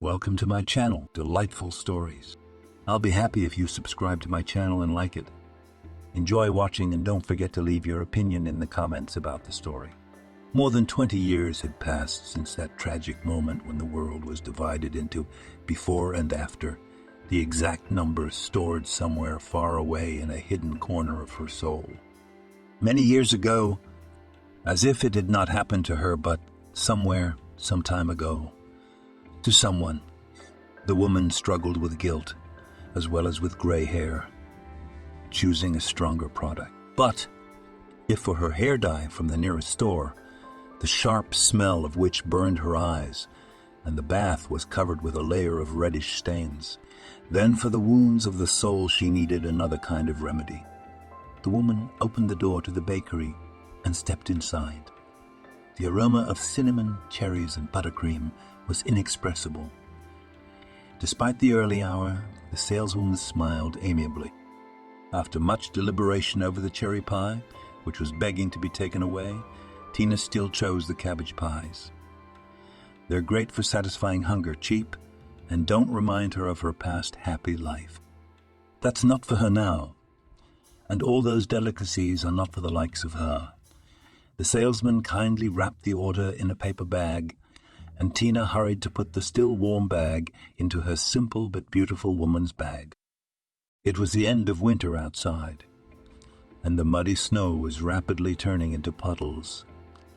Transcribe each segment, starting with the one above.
Welcome to my channel, Delightful Stories. I'll be happy if you subscribe to my channel and like it. Enjoy watching and don't forget to leave your opinion in the comments about the story. More than 20 years had passed since that tragic moment when the world was divided into before and after, the exact number stored somewhere far away in a hidden corner of her soul. Many years ago, as if it had not happened to her, but somewhere, some time ago, to someone, the woman struggled with guilt, as well as with gray hair, choosing a stronger product. But if for her hair dye from the nearest store, the sharp smell of which burned her eyes, and the bath was covered with a layer of reddish stains, then for the wounds of the soul she needed another kind of remedy. The woman opened the door to the bakery and stepped inside. The aroma of cinnamon, cherries, and buttercream was inexpressible. Despite the early hour, the saleswoman smiled amiably. After much deliberation over the cherry pie, which was begging to be taken away, Tina still chose the cabbage pies. They're great for satisfying hunger, cheap, and don't remind her of her past happy life. That's not for her now, and all those delicacies are not for the likes of her. The salesman kindly wrapped the order in a paper bag, and Tina hurried to put the still warm bag into her simple but beautiful woman's bag. It was the end of winter outside, and the muddy snow was rapidly turning into puddles,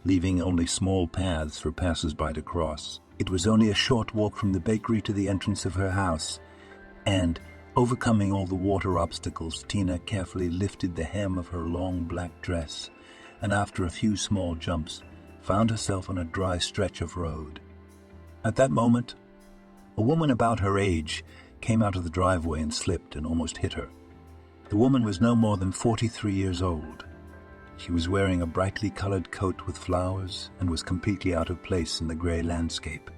leaving only small paths for passers-by to cross. It was only a short walk from the bakery to the entrance of her house, and, overcoming all the water obstacles, Tina carefully lifted the hem of her long black dress, and after a few small jumps, found herself on a dry stretch of road. At that moment, a woman about her age came out of the driveway and slipped and almost hit her. The woman was no more than 43 years old. She was wearing a brightly colored coat with flowers and was completely out of place in the gray landscape.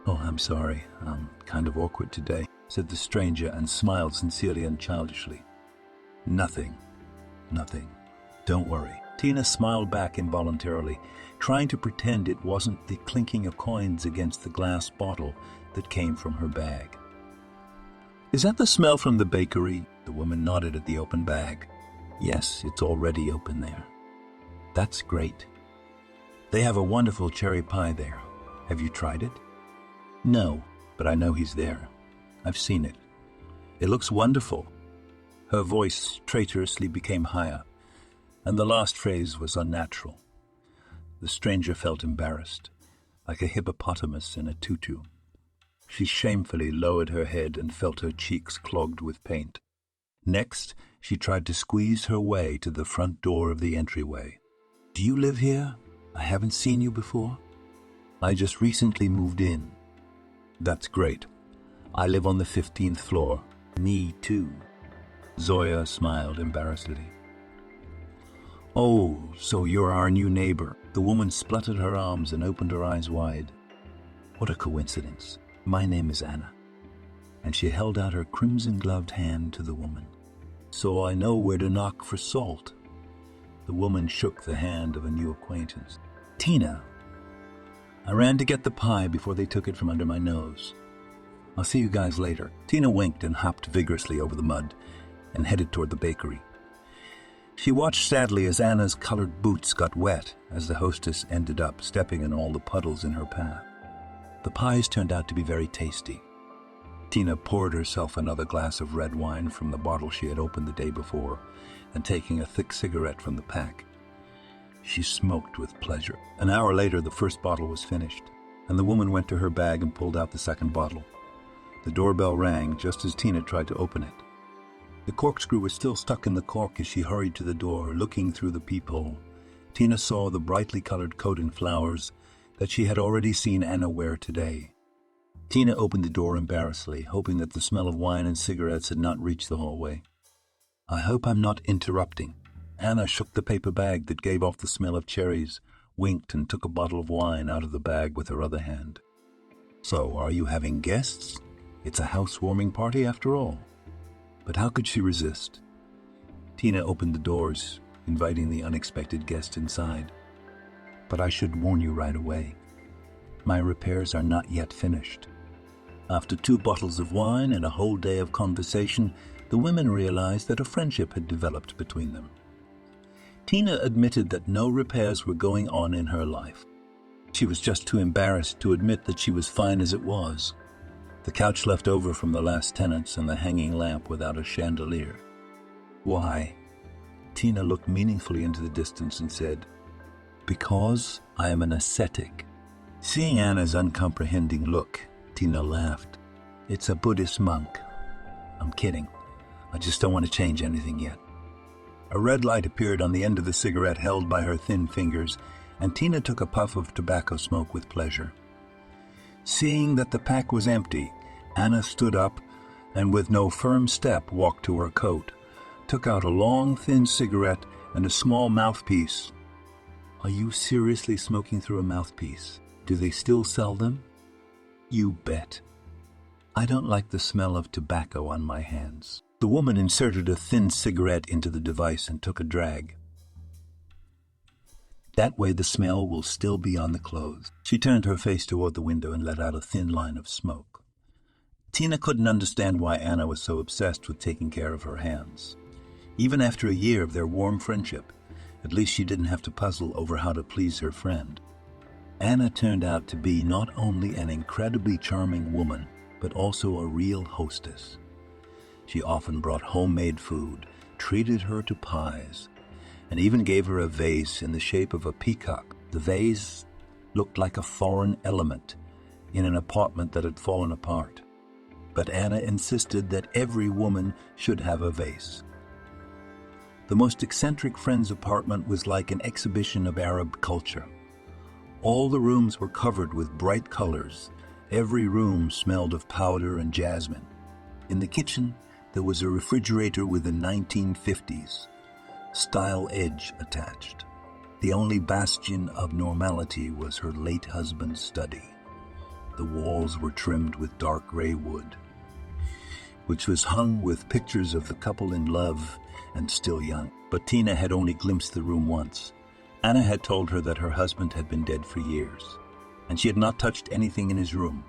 "Oh, I'm sorry. I'm kind of awkward today," said the stranger and smiled sincerely and childishly. Nothing. Don't worry." Tina smiled back involuntarily, trying to pretend it wasn't the clinking of coins against the glass bottle that came from her bag. "Is that the smell from the bakery?" The woman nodded at the open bag. "Yes, it's already open there." "That's great. They have a wonderful cherry pie there. Have you tried it?" "No, but I know he's there. I've seen it. It looks wonderful." Her voice traitorously became higher, and the last phrase was unnatural. The stranger felt embarrassed, like a hippopotamus in a tutu. She shamefully lowered her head and felt her cheeks clogged with paint. Next, she tried to squeeze her way to the front door of the entryway. "Do you live here? I haven't seen you before." "I just recently moved in." "That's great. I live on the 15th floor." "Me too." Zoya smiled embarrassedly. "Oh, so you're our new neighbor." The woman spluttered her arms and opened her eyes wide. "What a coincidence. My name is Anna." And she held out her crimson-gloved hand to the woman. "So I know where to knock for salt." The woman shook the hand of a new acquaintance. "Tina. I ran to get the pie before they took it from under my nose. I'll see you guys later." Tina winked and hopped vigorously over the mud and headed toward the bakery. She watched sadly as Anna's colored boots got wet as the hostess ended up stepping in all the puddles in her path. The pies turned out to be very tasty. Tina poured herself another glass of red wine from the bottle she had opened the day before, and taking a thick cigarette from the pack, she smoked with pleasure. An hour later, the first bottle was finished, and the woman went to her bag and pulled out the second bottle. The doorbell rang just as Tina tried to open it. The corkscrew was still stuck in the cork as she hurried to the door, looking through the peephole. Tina saw the brightly colored coat and flowers that she had already seen Anna wear today. Tina opened the door embarrassedly, hoping that the smell of wine and cigarettes had not reached the hallway. "I hope I'm not interrupting." Anna shook the paper bag that gave off the smell of cherries, winked, and took a bottle of wine out of the bag with her other hand. "So, are you having guests? It's a housewarming party after all." But how could she resist? Tina opened the doors, inviting the unexpected guest inside. "But I should warn you right away. My repairs are not yet finished." After 2 bottles of wine and a whole day of conversation, the women realized that a friendship had developed between them. Tina admitted that no repairs were going on in her life. She was just too embarrassed to admit that she was fine as it was. The couch left over from the last tenants and the hanging lamp without a chandelier. "Why?" Tina looked meaningfully into the distance and said, "Because I am an ascetic." Seeing Anna's uncomprehending look, Tina laughed. "It's a Buddhist monk." "I'm kidding. I just don't want to change anything yet." A red light appeared on the end of the cigarette held by her thin fingers, and Tina took a puff of tobacco smoke with pleasure. Seeing that the pack was empty, Anna stood up and with no firm step walked to her coat, took out a long, thin cigarette and a small mouthpiece. "Are you seriously smoking through a mouthpiece? Do they still sell them?" "You bet. I don't like the smell of tobacco on my hands." The woman inserted a thin cigarette into the device and took a drag. "That way the smell will still be on the clothes." She turned her face toward the window and let out a thin line of smoke. Tina couldn't understand why Anna was so obsessed with taking care of her hands. Even after a year of their warm friendship, at least she didn't have to puzzle over how to please her friend. Anna turned out to be not only an incredibly charming woman, but also a real hostess. She often brought homemade food, treated her to pies, and even gave her a vase in the shape of a peacock. The vase looked like a foreign element in an apartment that had fallen apart. But Anna insisted that every woman should have a vase. The most eccentric friend's apartment was like an exhibition of Arab culture. All the rooms were covered with bright colors. Every room smelled of powder and jasmine. In the kitchen, there was a refrigerator with a 1950s style edge attached. The only bastion of normality was her late husband's study. The walls were trimmed with dark gray wood, which was hung with pictures of the couple in love and still young. But Tina had only glimpsed the room once. Anna had told her that her husband had been dead for years, and she had not touched anything in his room.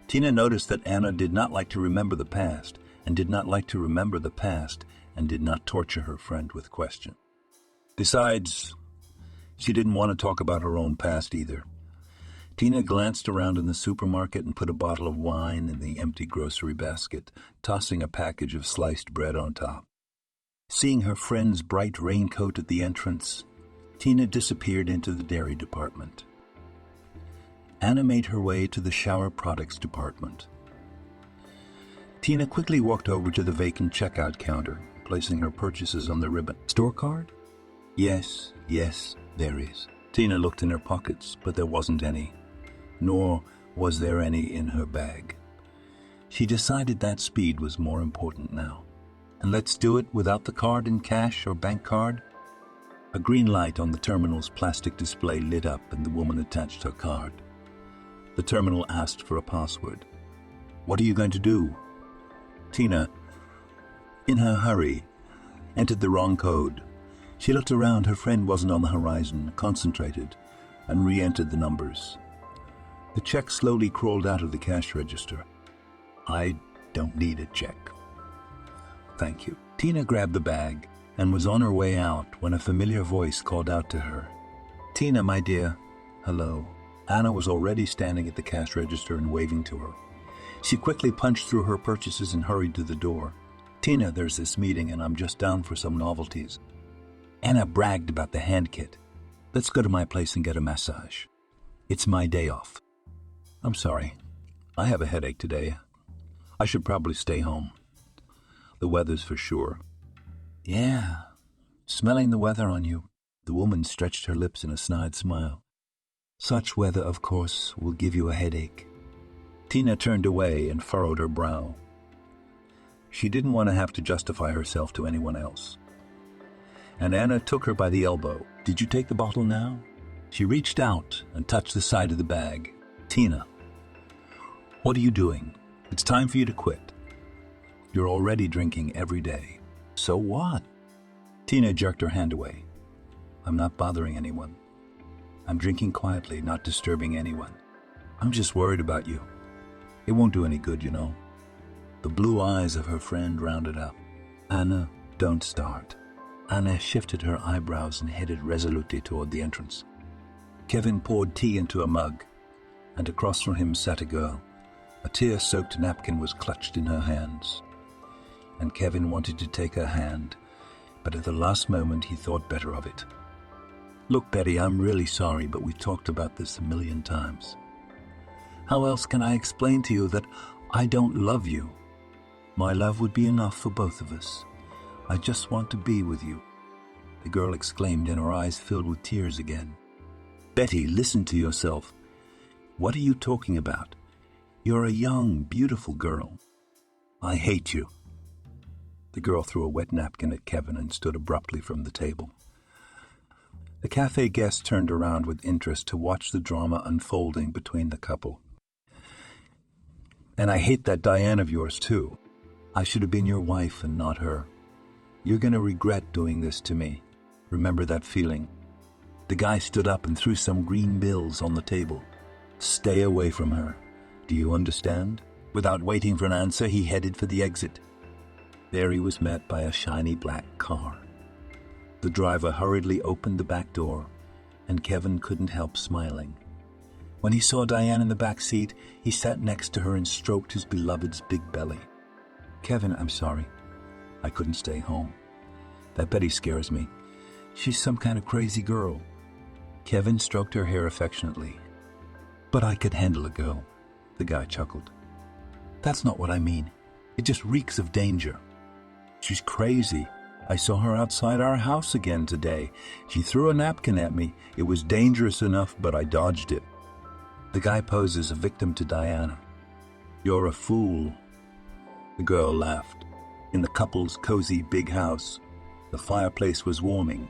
Tina noticed that Anna did not like to remember the past, and did not like to remember the past, and did not torture her friend with questions. Besides, she didn't want to talk about her own past either. Tina glanced around in the supermarket and put a bottle of wine in the empty grocery basket, tossing a package of sliced bread on top. Seeing her friend's bright raincoat at the entrance, Tina disappeared into the dairy department. Anna made her way to the shower products department. Tina quickly walked over to the vacant checkout counter, placing her purchases on the ribbon. "Store card?" Yes, there is." Tina looked in her pockets, but there wasn't any, nor was there any in her bag. She decided that speed was more important now. "And let's do it without the card in cash or bank card?" A green light on the terminal's plastic display lit up and the woman attached her card. The terminal asked for a password. "What are you going to do?" Tina, in her hurry, entered the wrong code. She looked around. Her friend wasn't on the horizon, concentrated, and re-entered the numbers. The check slowly crawled out of the cash register. "I don't need a check. Thank you." Tina grabbed the bag and was on her way out when a familiar voice called out to her. "Tina, my dear." "Hello." Anna was already standing at the cash register and waving to her. She quickly punched through her purchases and hurried to the door. "Tina, there's this meeting and I'm just down for some novelties." Anna bragged about the hand kit. "Let's go to my place and get a massage. It's my day off." "I'm sorry. I have a headache today. I should probably stay home. The weather's for sure." "Yeah, smelling the weather on you." The woman stretched her lips in a snide smile. "Such weather, of course, will give you a headache." Tina turned away and furrowed her brow. She didn't want to have to justify herself to anyone else. And Anna took her by the elbow. "Did you take the bottle now?" She reached out and touched the side of the bag. "Tina, what are you doing? It's time for you to quit. You're already drinking every day." "So what?" Tina jerked her hand away. "I'm not bothering anyone. I'm drinking quietly, not disturbing anyone." I'm just worried about you. It won't do any good, you know. The blue eyes of her friend rounded up. Anna, don't start. Anna shifted her eyebrows and headed resolutely toward the entrance. Kevin poured tea into a mug, and across from him sat a girl. A tear-soaked napkin was clutched in her hands, and Kevin wanted to take her hand, but at the last moment he thought better of it. Look, Betty, I'm really sorry, but we've talked about this a million times. How else can I explain to you that I don't love you? My love would be enough for both of us. I just want to be with you, the girl exclaimed, and her eyes filled with tears again. Betty, listen to yourself. What are you talking about? You're a young, beautiful girl. I hate you. The girl threw a wet napkin at Kevin and stood abruptly from the table. The cafe guests turned around with interest to watch the drama unfolding between the couple. And I hate that Diane of yours, too. I should have been your wife and not her. You're going to regret doing this to me. Remember that feeling. The guy stood up and threw some green bills on the table. Stay away from her. Do you understand? Without waiting for an answer, he headed for the exit. There he was met by a shiny black car. The driver hurriedly opened the back door, and Kevin couldn't help smiling. When he saw Diane in the back seat, he sat next to her and stroked his beloved's big belly. Kevin, I'm sorry. I couldn't stay home. That Betty scares me. She's some kind of crazy girl. Kevin stroked her hair affectionately. But I could handle a girl, the guy chuckled. That's not what I mean. It just reeks of danger. She's crazy. I saw her outside our house again today. She threw a napkin at me. It was dangerous enough, but I dodged it. The guy poses a victim to Diana. You're a fool. The girl laughed. In the couple's cozy big house, the fireplace was warming,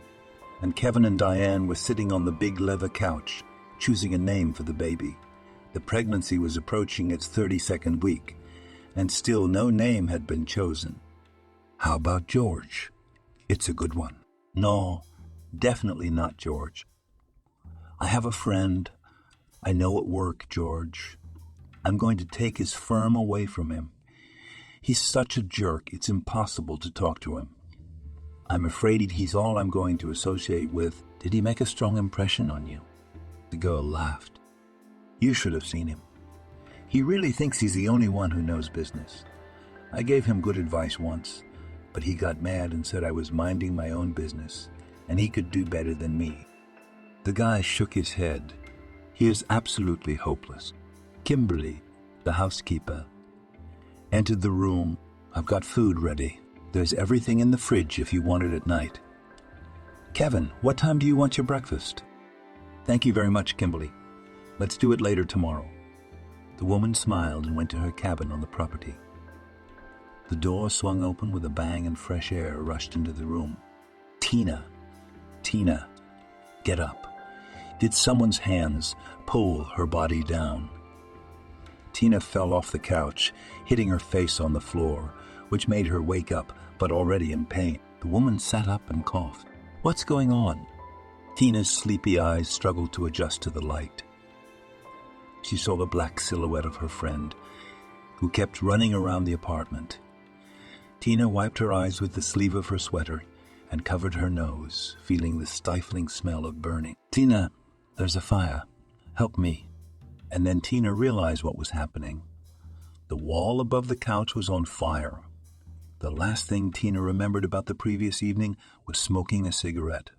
and Kevin and Diane were sitting on the big leather couch, choosing a name for the baby. The pregnancy was approaching its 32nd week, and still no name had been chosen. How about George? It's a good one. No, definitely not George. I have a friend. I know at work, George. I'm going to take his firm away from him. He's such a jerk, it's impossible to talk to him. I'm afraid he's all I'm going to associate with. Did he make a strong impression on you? The girl laughed. You should have seen him. He really thinks he's the only one who knows business. I gave him good advice once, but he got mad and said I was minding my own business, and he could do better than me. The guy shook his head. He is absolutely hopeless. Kimberly, the housekeeper, entered the room. I've got food ready. There's everything in the fridge if you want it at night. Kevin, what time do you want your breakfast? Thank you very much, Kimberly. Let's do it later tomorrow. The woman smiled and went to her cabin on the property. The door swung open with a bang and fresh air rushed into the room. Tina, get up. Did someone's hands pull her body down? Tina fell off the couch, hitting her face on the floor, which made her wake up, but already in pain. The woman sat up and coughed. What's going on? Tina's sleepy eyes struggled to adjust to the light. She saw the black silhouette of her friend, who kept running around the apartment. Tina wiped her eyes with the sleeve of her sweater and covered her nose, feeling the stifling smell of burning. Tina, there's a fire. Help me. And then Tina realized what was happening. The wall above the couch was on fire. The last thing Tina remembered about the previous evening was smoking a cigarette.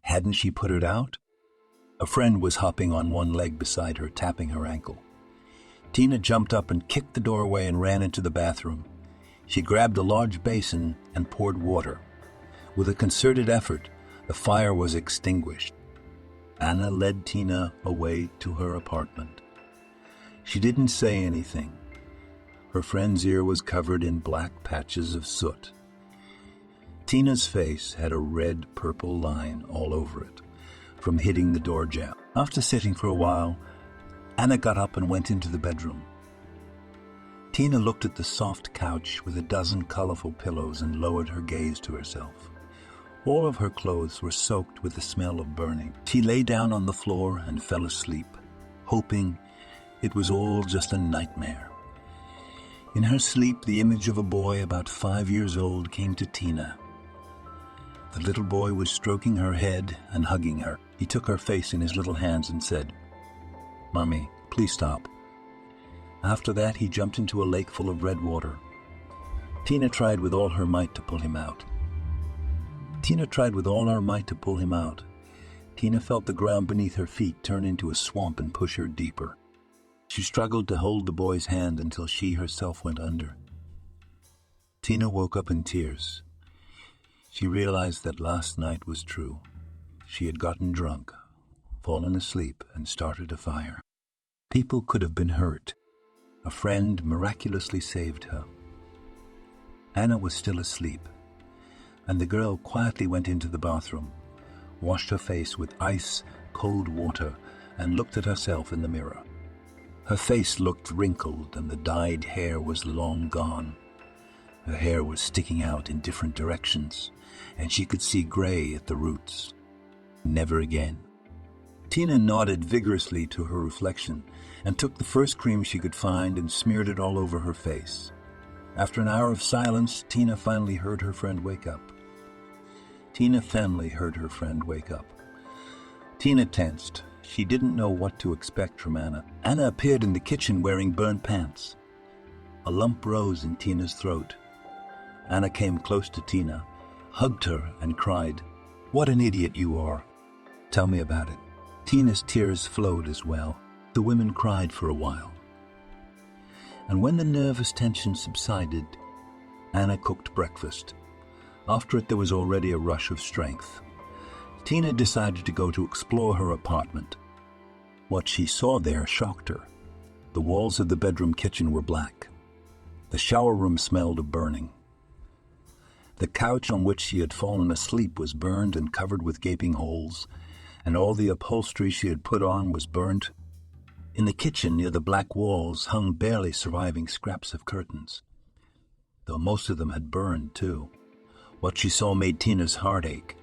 Hadn't she put it out? A friend was hopping on one leg beside her, tapping her ankle. Tina jumped up and kicked the door away and ran into the bathroom. She grabbed a large basin and poured water. With a concerted effort, the fire was extinguished. Anna led Tina away to her apartment. She didn't say anything. Her friend's ear was covered in black patches of soot. Tina's face had a red-purple line all over it from hitting the door jamb. After sitting for a while, Anna got up and went into the bedroom. Tina looked at the soft couch with a dozen colorful pillows and lowered her gaze to herself. All of her clothes were soaked with the smell of burning. She lay down on the floor and fell asleep, hoping It was all just a nightmare. In her sleep, the image of a boy about 5 years old came to Tina. The little boy was stroking her head and hugging her. He took her face in his little hands and said, "Mommy, please stop." After that, he jumped into a lake full of red water. Tina tried with all her might to pull him out. Tina felt the ground beneath her feet turn into a swamp and push her deeper. She struggled to hold the boy's hand until she herself went under. Tina woke up in tears. She realized that last night was true. She had gotten drunk, fallen asleep, and started a fire. People could have been hurt. A friend miraculously saved her. Anna was still asleep, and the girl quietly went into the bathroom, washed her face with ice-cold water, and looked at herself in the mirror. Her face looked wrinkled, and the dyed hair was long gone. Her hair was sticking out in different directions, and she could see gray at the roots. Never again. Tina nodded vigorously to her reflection and took the first cream she could find and smeared it all over her face. After an hour of silence, Tina finally heard her friend wake up. Tina tensed. She didn't know what to expect from Anna. Anna appeared in the kitchen wearing burnt pants. A lump rose in Tina's throat. Anna came close to Tina, hugged her, and cried, "What an idiot you are. Tell me about it." Tina's tears flowed as well. The women cried for a while. And when the nervous tension subsided, Anna cooked breakfast. After it, there was already a rush of strength. Tina decided to go to explore her apartment. What she saw there shocked her. The walls of the bedroom kitchen were black. The shower room smelled of burning. The couch on which she had fallen asleep was burned and covered with gaping holes, and all the upholstery she had put on was burnt. In the kitchen, near the black walls, hung barely surviving scraps of curtains, though most of them had burned too. What she saw made Tina's heart ache.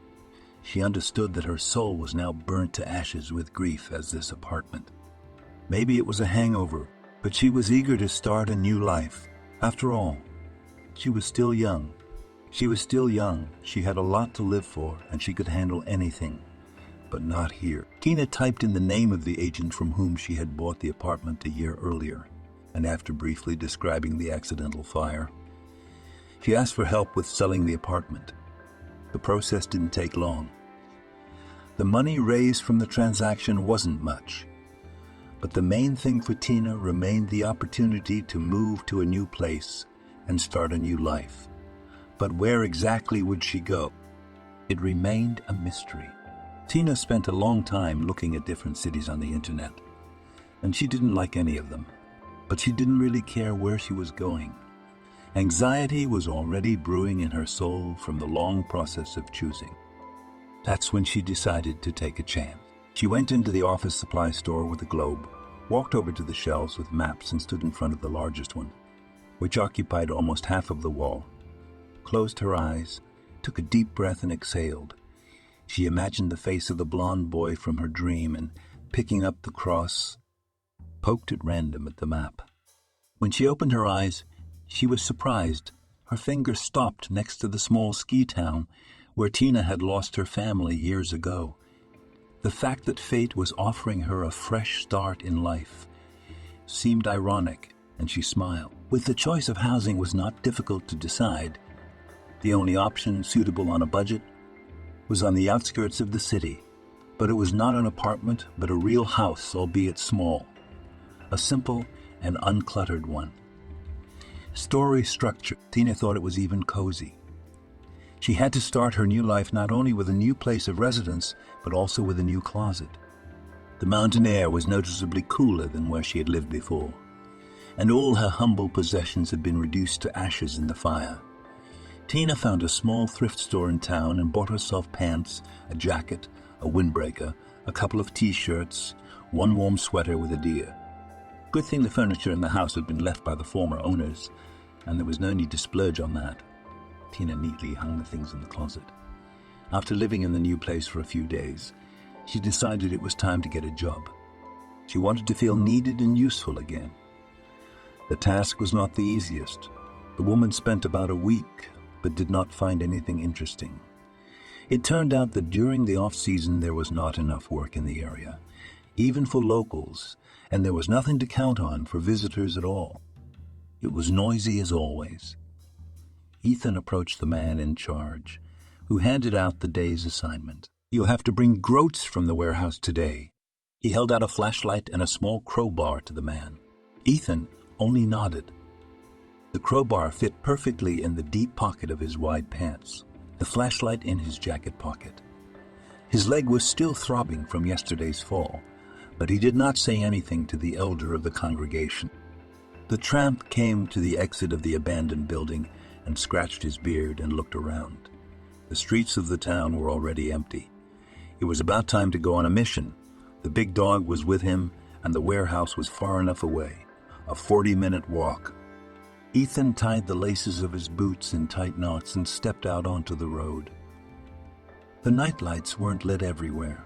She understood that her soul was now burnt to ashes with grief as this apartment. Maybe it was a hangover, but she was eager to start a new life. After all, she was still young. She had a lot to live for, and she could handle anything. But not here. Tina typed in the name of the agent from whom she had bought the apartment a year earlier, and after briefly describing the accidental fire, she asked for help with selling the apartment. The process didn't take long. The money raised from the transaction wasn't much, but the main thing for Tina remained the opportunity to move to a new place and start a new life. But where exactly would she go? It remained a mystery. Tina spent a long time looking at different cities on the internet, and she didn't like any of them, but she didn't really care where she was going. Anxiety was already brewing in her soul from the long process of choosing. That's when she decided to take a chance. She went into the office supply store with a globe, walked over to the shelves with maps and stood in front of the largest one, which occupied almost half of the wall, closed her eyes, took a deep breath and exhaled. She imagined the face of the blonde boy from her dream and, picking up the cross, poked at random at the map. When she opened her eyes, she was surprised. Her finger stopped next to the small ski town where Tina had lost her family years ago. The fact that fate was offering her a fresh start in life seemed ironic, and she smiled. With the choice of housing was not difficult to decide. The only option suitable on a budget was on the outskirts of the city, but it was not an apartment, but a real house, albeit small. A simple and uncluttered one. Story structure. Tina thought it was even cozy. She had to start her new life not only with a new place of residence, but also with a new closet. The mountain air was noticeably cooler than where she had lived before, and all her humble possessions had been reduced to ashes in the fire. Tina found a small thrift store in town and bought herself pants, a jacket, a windbreaker, a couple of t-shirts, one warm sweater with a deer. Good thing the furniture in the house had been left by the former owners, and there was no need to splurge on that. Tina neatly hung the things in the closet. After living in the new place for a few days, she decided it was time to get a job. She wanted to feel needed and useful again. The task was not the easiest. The woman spent about a week, but did not find anything interesting. It turned out that during the off-season there was not enough work in the area, even for locals, and there was nothing to count on for visitors at all. It was noisy as always. Ethan approached the man in charge, who handed out the day's assignment. "You'll have to bring groats from the warehouse today." He held out a flashlight and a small crowbar to the man. Ethan only nodded. The crowbar fit perfectly in the deep pocket of his wide pants, the flashlight in his jacket pocket. His leg was still throbbing from yesterday's fall, but he did not say anything to the elder of the congregation. The tramp came to the exit of the abandoned building and scratched his beard and looked around. The streets of the town were already empty. It was about time to go on a mission. The big dog was with him, and the warehouse was far enough away, a 40-minute walk. Ethan tied the laces of his boots in tight knots and stepped out onto the road. The night lights weren't lit everywhere.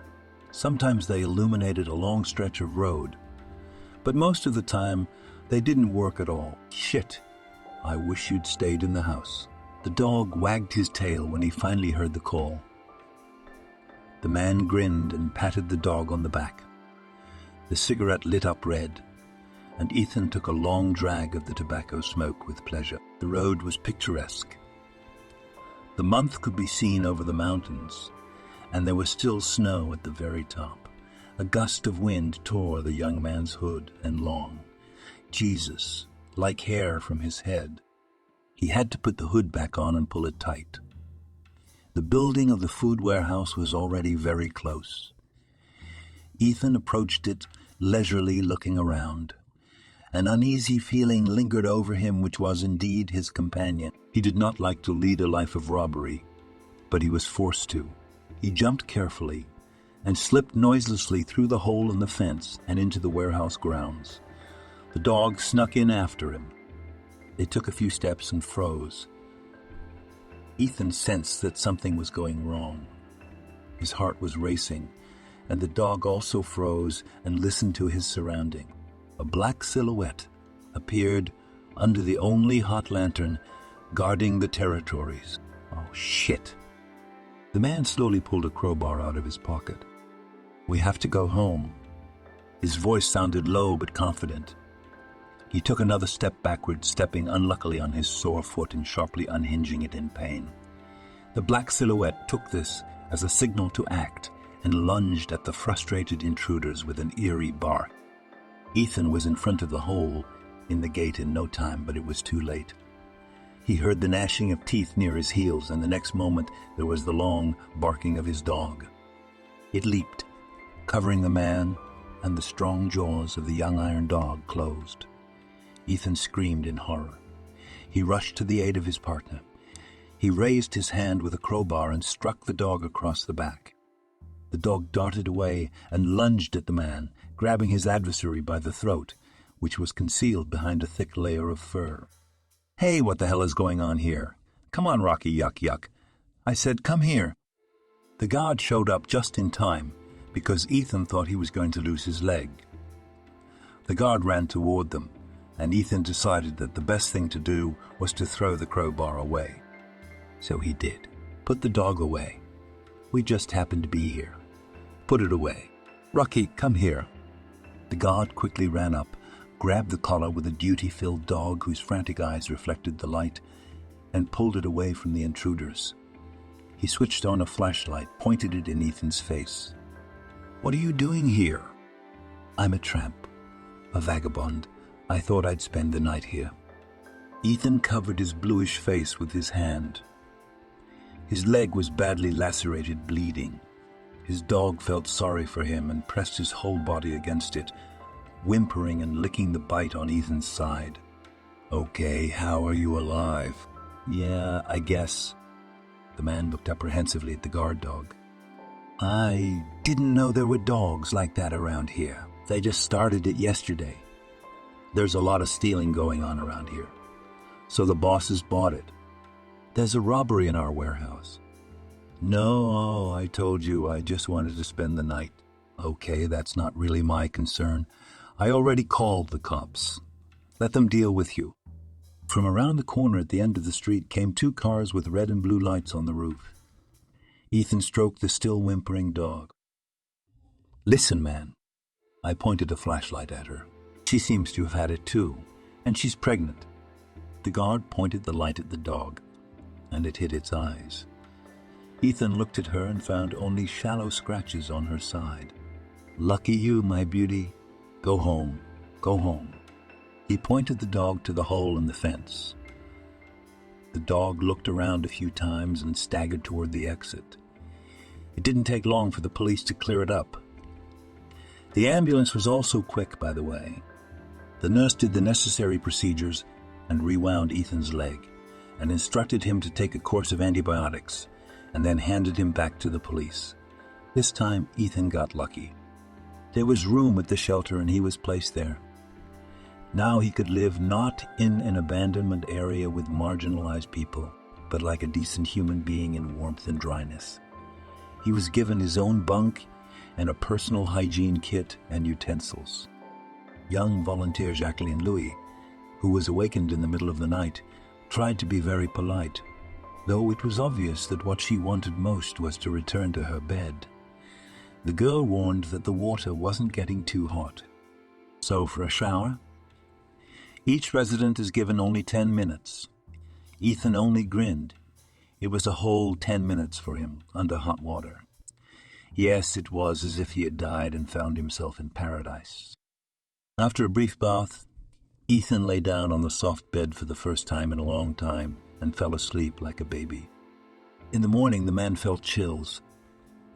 Sometimes they illuminated a long stretch of road, but most of the time they didn't work at all. Shit, I wish you'd stayed in the house. The dog wagged his tail when he finally heard the call. The man grinned and patted the dog on the back. The cigarette lit up red, and Ethan took a long drag of the tobacco smoke with pleasure. The road was picturesque. The month could be seen over the mountains, and there was still snow at the very top. A gust of wind tore the young man's hood and long. Jesus, like hair from his head. He had to put the hood back on and pull it tight. The building of the food warehouse was already very close. Ethan approached it, leisurely looking around. An uneasy feeling lingered over him, which was indeed his companion. He did not like to lead a life of robbery, but he was forced to. He jumped carefully and slipped noiselessly through the hole in the fence and into the warehouse grounds. The dog snuck in after him. They took a few steps and froze. Ethan sensed that something was going wrong. His heart was racing, and the dog also froze and listened to his surrounding. A black silhouette appeared under the only hot lantern guarding the territories. Oh, shit. The man slowly pulled a crowbar out of his pocket. "We have to go home." His voice sounded low but confident. He took another step backward, stepping unluckily on his sore foot and sharply unhinging it in pain. The black silhouette took this as a signal to act and lunged at the frustrated intruders with an eerie bark. Ethan was in front of the hole in the gate in no time, but it was too late. He heard the gnashing of teeth near his heels, and the next moment there was the long barking of his dog. It leaped, covering the man, and the strong jaws of the young iron dog closed. Ethan screamed in horror. He rushed to the aid of his partner. He raised his hand with a crowbar and struck the dog across the back. The dog darted away and lunged at the man, grabbing his adversary by the throat, which was concealed behind a thick layer of fur. "Hey, what the hell is going on here? Come on, Rocky, yuck, yuck. I said, come here." The guard showed up just in time, because Ethan thought he was going to lose his leg. The guard ran toward them, and Ethan decided that the best thing to do was to throw the crowbar away. So he did. "Put the dog away. We just happened to be here. Put it away. Rocky, come here." The guard quickly ran up, grabbed the collar with a duty-filled dog whose frantic eyes reflected the light, and pulled it away from the intruders. He switched on a flashlight, pointed it in Ethan's face. "What are you doing here?" "I'm a tramp, a vagabond. I thought I'd spend the night here." Ethan covered his bluish face with his hand. His leg was badly lacerated, bleeding. His dog felt sorry for him and pressed his whole body against it, whimpering and licking the bite on Ethan's side. "Okay, how are you alive?" "Yeah, I guess." The man looked apprehensively at the guard dog. "I didn't know there were dogs like that around here. They just started it yesterday. There's a lot of stealing going on around here, so the bosses bought it. There's a robbery in our warehouse." "No, I told you I just wanted to spend the night." Okay, that's not really my concern. I already called the cops. Let them deal with you. From around the corner at the end of the street came two cars with red and blue lights on the roof. Ethan stroked the still whimpering dog. Listen, man. I pointed a flashlight at her. She seems to have had it too, and she's pregnant. The guard pointed the light at the dog, and it hit its eyes. Ethan looked at her and found only shallow scratches on her side. Lucky you, my beauty. Go home. Go home. He pointed the dog to the hole in the fence. The dog looked around a few times and staggered toward the exit. It didn't take long for the police to clear it up. The ambulance was also quick, by the way. The nurse did the necessary procedures and rewound Ethan's leg and instructed him to take a course of antibiotics and then handed him back to the police. This time, Ethan got lucky. There was room at the shelter and he was placed there. Now he could live not in an abandonment area with marginalized people, but like a decent human being in warmth and dryness. He was given his own bunk and a personal hygiene kit and utensils. Young volunteer Jacqueline Louis, who was awakened in the middle of the night, tried to be very polite, though it was obvious that what she wanted most was to return to her bed. The girl warned that the water wasn't getting too hot. So for a shower? Each resident is given only 10 minutes. Ethan only grinned. It was a whole 10 minutes for him under hot water. Yes, it was as if he had died and found himself in paradise. After a brief bath, Ethan lay down on the soft bed for the first time in a long time and fell asleep like a baby. In the morning, the man felt chills.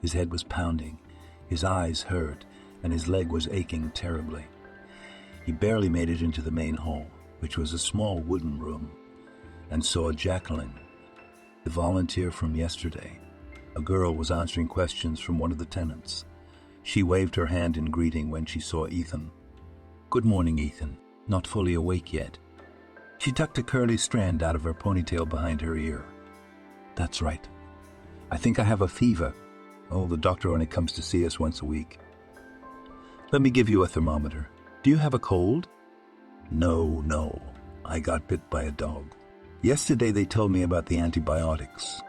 His head was pounding, his eyes hurt, and his leg was aching terribly. He barely made it into the main hall, which was a small wooden room, and saw Jacqueline, the volunteer from yesterday. A girl was answering questions from one of the tenants. She waved her hand in greeting when she saw Ethan. "Good morning, Ethan. Not fully awake yet." She tucked a curly strand out of her ponytail behind her ear. "That's right. I think I have a fever. Oh, the doctor only comes to see us once a week. Let me give you a thermometer. Do you have a cold?" No. I got bit by a dog. Yesterday they told me about the antibiotics."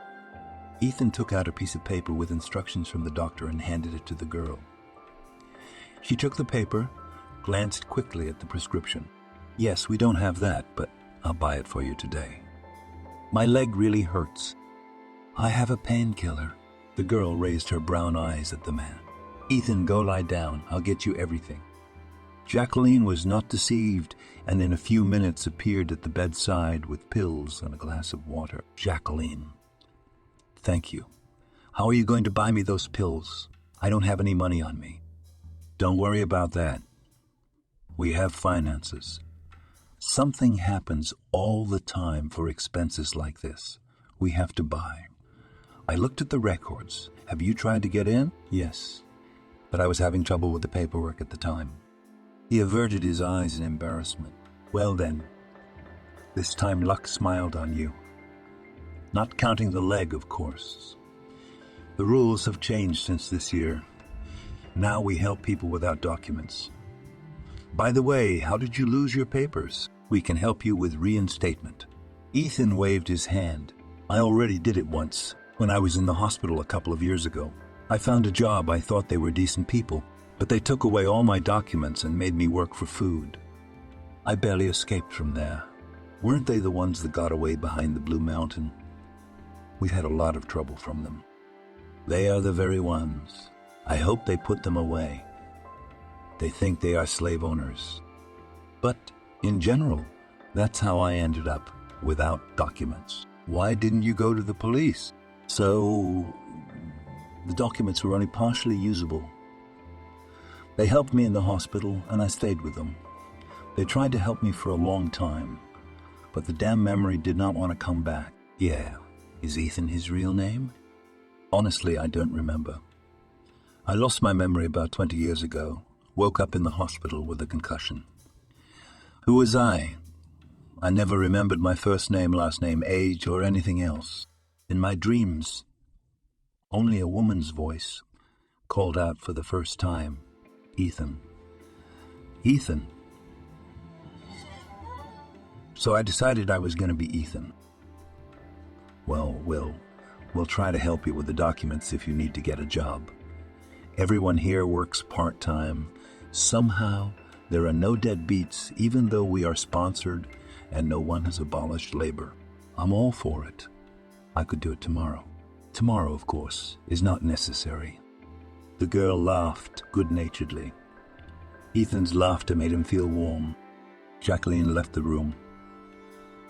Ethan took out a piece of paper with instructions from the doctor and handed it to the girl. She took the paper, glanced quickly at the prescription. "Yes, we don't have that, but I'll buy it for you today. My leg really hurts." "I have a painkiller." The girl raised her brown eyes at the man. "Ethan, go lie down. I'll get you everything." Jacqueline was not deceived, and in a few minutes appeared at the bedside with pills and a glass of water. "Jacqueline, thank you. How are you going to buy me those pills? I don't have any money on me." "Don't worry about that. We have finances. Something happens all the time for expenses like this. We have to buy. I looked at the records. Have you tried to get in?" "Yes, but I was having trouble with the paperwork at the time." He averted his eyes in embarrassment. "Well then, this time luck smiled on you. Not counting the leg, of course. The rules have changed since this year. Now we help people without documents. By the way, how did you lose your papers? We can help you with reinstatement." Ethan waved his hand. "I already did it once, when I was in the hospital a couple of years ago. I found a job. I thought they were decent people, but they took away all my documents and made me work for food. I barely escaped from there. Weren't they the ones that got away behind the Blue Mountain? We've had a lot of trouble from them. They are the very ones. I hope they put them away. They think they are slave owners. But in general, that's how I ended up without documents." "Why didn't you go to the police?" "So, the documents were only partially usable. They helped me in the hospital, and I stayed with them. They tried to help me for a long time, but the damn memory did not want to come back." "Yeah, is Ethan his real name?" "Honestly, I don't remember. I lost my memory about 20 years ago, woke up in the hospital with a concussion. Who was I? I never remembered my first name, last name, age, or anything else. In my dreams, only a woman's voice, called out for the first time, "Ethan. Ethan." So I decided I was going to be Ethan. "Well, we'll try to help you with the documents if you need to get a job. Everyone here works part-time. Somehow, there are no deadbeats, even though we are sponsored and no one has abolished labor. I'm all for it. I could do it tomorrow." Tomorrow, of course, is not necessary. The girl laughed good-naturedly. Ethan's laughter made him feel warm. Jacqueline left the room.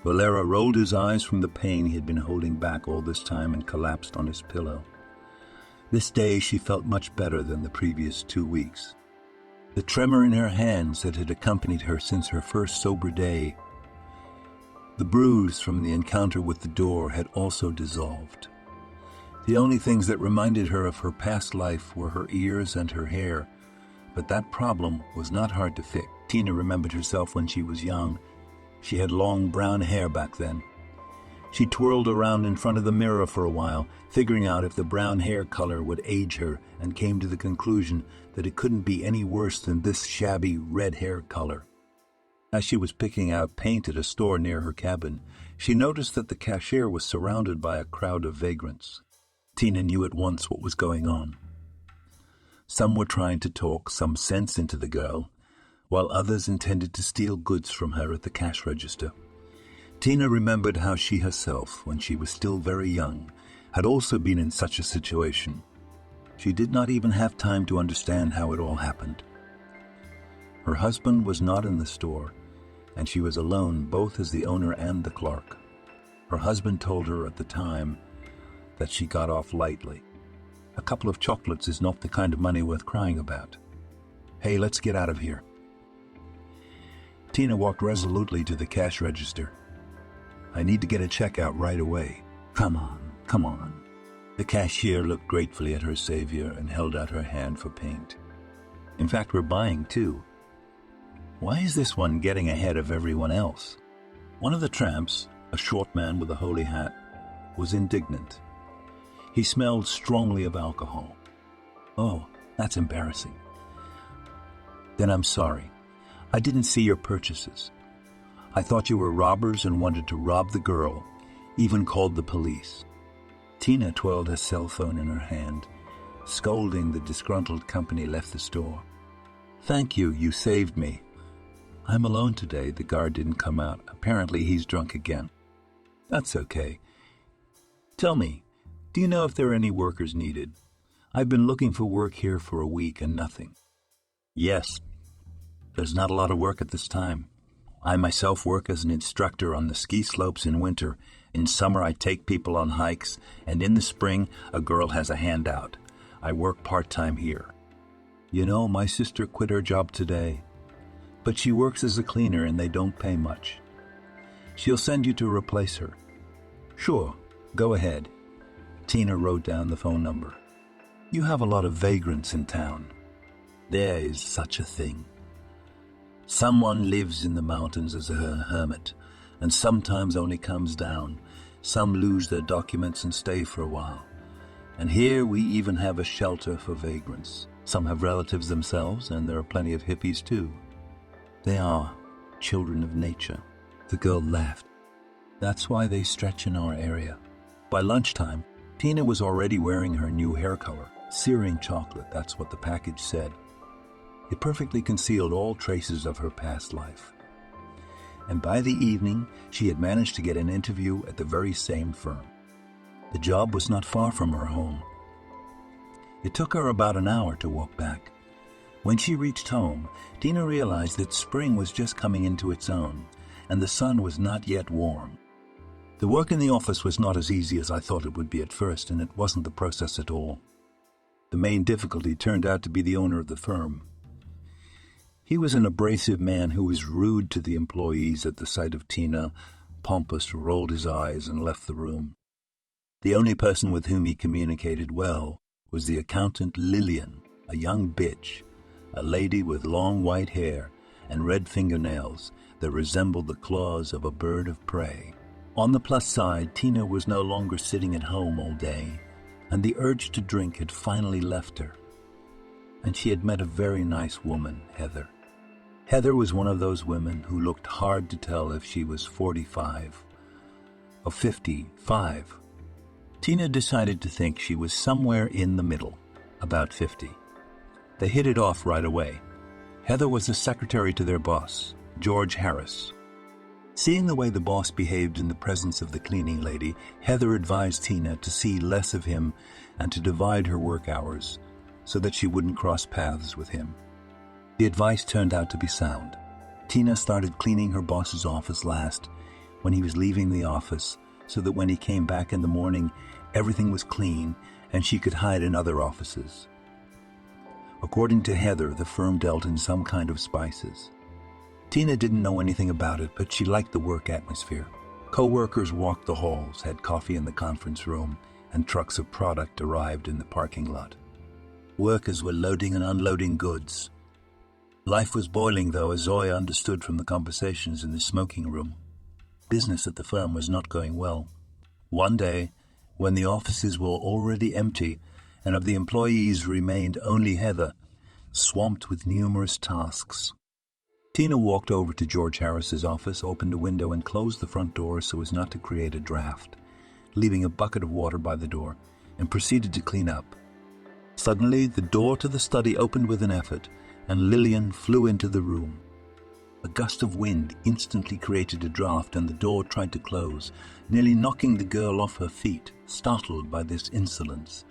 Valera rolled his eyes from the pain he had been holding back all this time and collapsed on his pillow. This day she felt much better than the previous 2 weeks. The tremor in her hands that had accompanied her since her first sober day, the bruise from the encounter with the door, had also dissolved. The only things that reminded her of her past life were her ears and her hair, but that problem was not hard to fix. Tina remembered herself when she was young. She had long brown hair back then. She twirled around in front of the mirror for a while, figuring out if the brown hair color would age her, and came to the conclusion that it couldn't be any worse than this shabby red hair color. As she was picking out paint at a store near her cabin, she noticed that the cashier was surrounded by a crowd of vagrants. Tina knew at once what was going on. Some were trying to talk some sense into the girl, while others intended to steal goods from her at the cash register. Tina remembered how she herself, when she was still very young, had also been in such a situation. She did not even have time to understand how it all happened. Her husband was not in the store, and she was alone both as the owner and the clerk. Her husband told her at the time that she got off lightly. A couple of chocolates is not the kind of money worth crying about. "Hey, let's get out of here." Tina walked resolutely to the cash register. "I need to get a check out right away." Come on. The cashier looked gratefully at her savior and held out her hand for paint. "In fact, we're buying too. Why is this one getting ahead of everyone else?" One of the tramps, a short man with a holy hat, was indignant. He smelled strongly of alcohol. "Oh, that's embarrassing." "Then I'm sorry. I didn't see your purchases. I thought you were robbers and wanted to rob the girl, even called the police." Tina twirled her cell phone in her hand. Scolding, the disgruntled company left the store. "Thank you, you saved me. I'm alone today." The guard didn't come out. Apparently he's drunk again. "That's okay. Tell me, do you know if there are any workers needed? I've been looking for work here for a week and nothing." "Yes. There's not a lot of work at this time. I myself work as an instructor on the ski slopes in winter. In summer I take people on hikes, and in the spring a girl has a handout. I work part-time here. You know, my sister quit her job today, but she works as a cleaner and they don't pay much. She'll send you to replace her." "Sure, go ahead." Tina wrote down the phone number. "You have a lot of vagrants in town." "There is such a thing. Someone lives in the mountains as a hermit, and sometimes only comes down. Some lose their documents and stay for a while. And here we even have a shelter for vagrants. Some have relatives themselves, and there are plenty of hippies too. They are children of nature." The girl laughed. "That's why they stretch in our area." By lunchtime, Tina was already wearing her new hair color. Searing chocolate, that's what the package said. It perfectly concealed all traces of her past life. And by the evening, she had managed to get an interview at the very same firm. The job was not far from her home. It took her about an hour to walk back. When she reached home, Tina realized that spring was just coming into its own, and the sun was not yet warm. The work in the office was not as easy as I thought it would be at first, and it wasn't the process at all. The main difficulty turned out to be the owner of the firm. He was an abrasive man who was rude to the employees. At the sight of Tina, Pompous rolled his eyes and left the room. The only person with whom he communicated well was the accountant Lillian, a young bitch, a lady with long white hair and red fingernails that resembled the claws of a bird of prey. On the plus side, Tina was no longer sitting at home all day, and the urge to drink had finally left her. and she had met a very nice woman, Heather. Heather was one of those women who looked hard to tell if she was 45 or 55. Tina decided to think she was somewhere in the middle, about 50. They hit it off right away. Heather was the secretary to their boss, George Harris. Seeing the way the boss behaved in the presence of the cleaning lady, Heather advised Tina to see less of him and to divide her work hours so that she wouldn't cross paths with him. The advice turned out to be sound. Tina started cleaning her boss's office last when he was leaving the office so that when he came back in the morning, everything was clean and she could hide in other offices. According to Heather, the firm dealt in some kind of spices. Tina didn't know anything about it, but she liked the work atmosphere. Co-workers walked the halls, had coffee in the conference room, and trucks of product arrived in the parking lot. Workers were loading and unloading goods. Life was boiling, though, as Zoya understood from the conversations in the smoking room. Business at the firm was not going well. One day, when the offices were already empty and of the employees remained only Heather, swamped with numerous tasks, Tina walked over to George Harris's office, opened a window, and closed the front door so as not to create a draft, leaving a bucket of water by the door, and proceeded to clean up. Suddenly, the door to the study opened with an effort, and Lillian flew into the room. A gust of wind instantly created a draft, and the door tried to close, nearly knocking the girl off her feet. Startled by this insolence,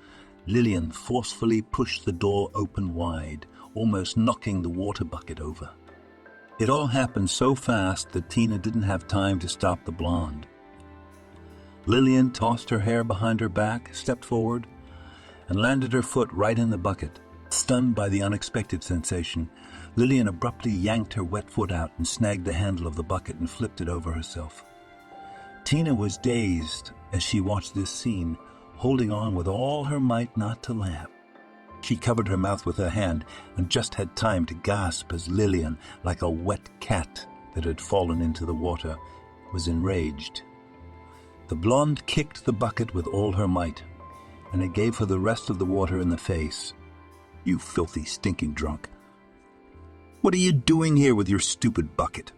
Lillian forcefully pushed the door open wide, almost knocking the water bucket over. It all happened so fast that Tina didn't have time to stop the blonde. Lillian tossed her hair behind her back, stepped forward, and landed her foot right in the bucket. Stunned by the unexpected sensation, Lillian abruptly yanked her wet foot out and snagged the handle of the bucket and flipped it over herself. Tina was dazed as she watched this scene, holding on with all her might not to laugh. She covered her mouth with her hand and just had time to gasp as Lillian, like a wet cat that had fallen into the water, was enraged. The blonde kicked the bucket with all her might, and it gave her the rest of the water in the face. "You filthy, stinking drunk. What are you doing here with your stupid bucket?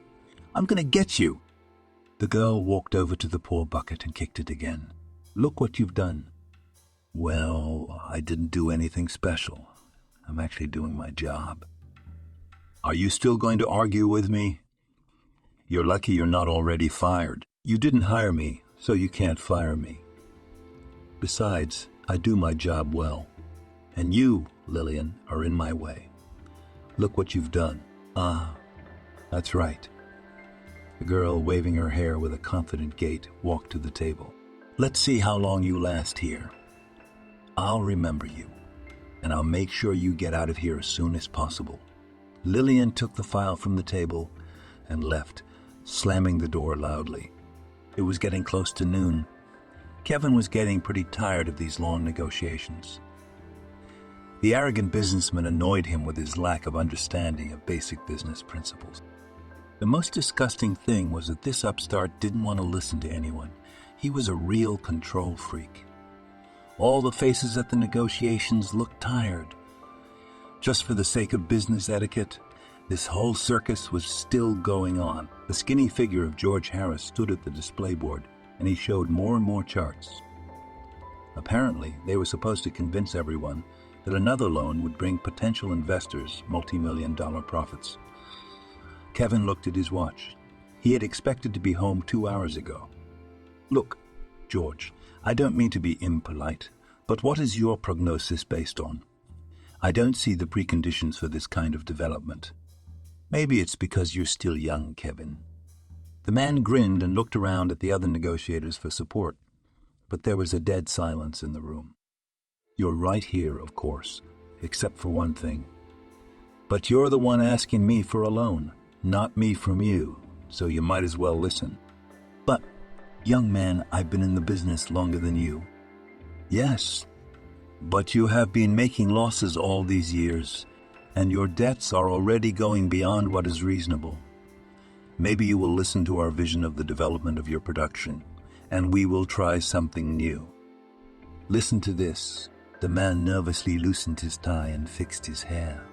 I'm going to get you." The girl walked over to the poor bucket and kicked it again. "Look what you've done." "Well, I didn't do anything special. I'm actually doing my job." "Are you still going to argue with me? You're lucky you're not already fired. You didn't hire me, so you can't fire me. Besides, I do my job well. And you, Lillian, are in my way. Look what you've done." "Ah, that's right." The girl, waving her hair with a confident gait, walked to the table. "Let's see how long you last here. I'll remember you, and I'll make sure you get out of here as soon as possible." Lillian took the file from the table and left, slamming the door loudly. It was getting close to noon. Kevin was getting pretty tired of these long negotiations. The arrogant businessman annoyed him with his lack of understanding of basic business principles. The most disgusting thing was that this upstart didn't want to listen to anyone. He was a real control freak. All the faces at the negotiations looked tired. Just for the sake of business etiquette, this whole circus was still going on. The skinny figure of George Harris stood at the display board, and he showed more and more charts. Apparently, they were supposed to convince everyone that another loan would bring potential investors multi-million-dollar profits. Kevin looked at his watch. He had expected to be home 2 hours ago. "Look, George, I don't mean to be impolite, but what is your prognosis based on? I don't see the preconditions for this kind of development. Maybe it's because you're still young, Kevin." The man grinned and looked around at the other negotiators for support, but there was a dead silence in the room. "You're right here, of course, except for one thing. But you're the one asking me for a loan, not me from you, so you might as well listen." "But, young man, I've been in the business longer than you." "Yes, but you have been making losses all these years, and your debts are already going beyond what is reasonable. Maybe you will listen to our vision of the development of your production, and we will try something new. Listen to this. The man nervously loosened his tie and fixed his hair.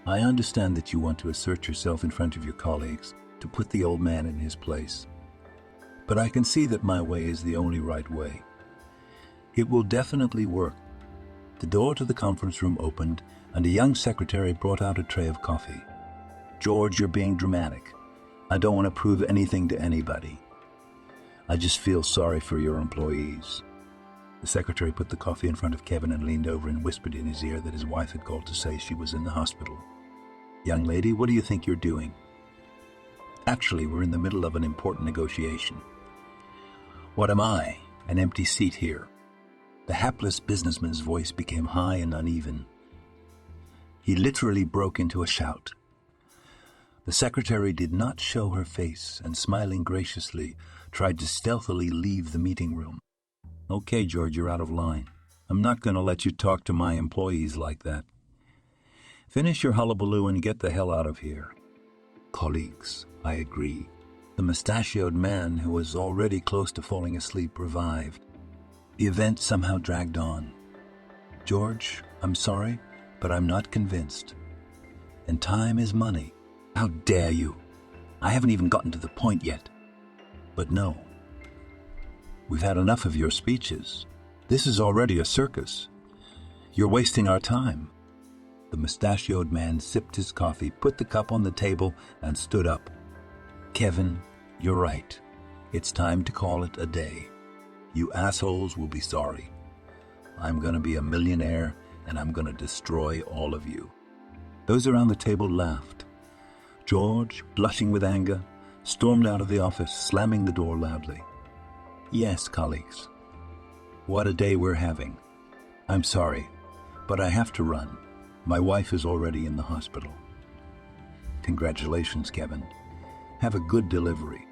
I understand that you want to assert yourself in front of your colleagues, to put the old man in his place. But I can see that my way is the only right way. It will definitely work. The door to the conference room opened, and a young secretary brought out a tray of coffee. George, you're being dramatic. I don't want to prove anything to anybody. I just feel sorry for your employees. The secretary put the coffee in front of Kevin and leaned over and whispered in his ear that his wife had called to say she was in the hospital. Young lady, what do you think you're doing? Actually, we're in the middle of an important negotiation. What am I? An empty seat here. The hapless businessman's voice became high and uneven. He literally broke into a shout. The secretary did not show her face and, smiling graciously, tried to stealthily leave the meeting room. Okay, George, you're out of line. I'm not going to let you talk to my employees like that. Finish your hullabaloo and get the hell out of here. Colleagues, I agree. The mustachioed man, who was already close to falling asleep, revived. The event somehow dragged on. George, I'm sorry, but I'm not convinced. And time is money. How dare you? I haven't even gotten to the point yet. But no. We've had enough of your speeches. This is already a circus. You're wasting our time. The mustachioed man sipped his coffee, put the cup on the table, and stood up. Kevin, you're right. It's time to call it a day. You assholes will be sorry. I'm going to be a millionaire, and I'm going to destroy all of you. Those around the table laughed. George, blushing with anger, stormed out of the office, slamming the door loudly. Yes, colleagues. What a day we're having. I'm sorry, but I have to run. My wife is already in the hospital. Congratulations, Kevin. Have a good delivery.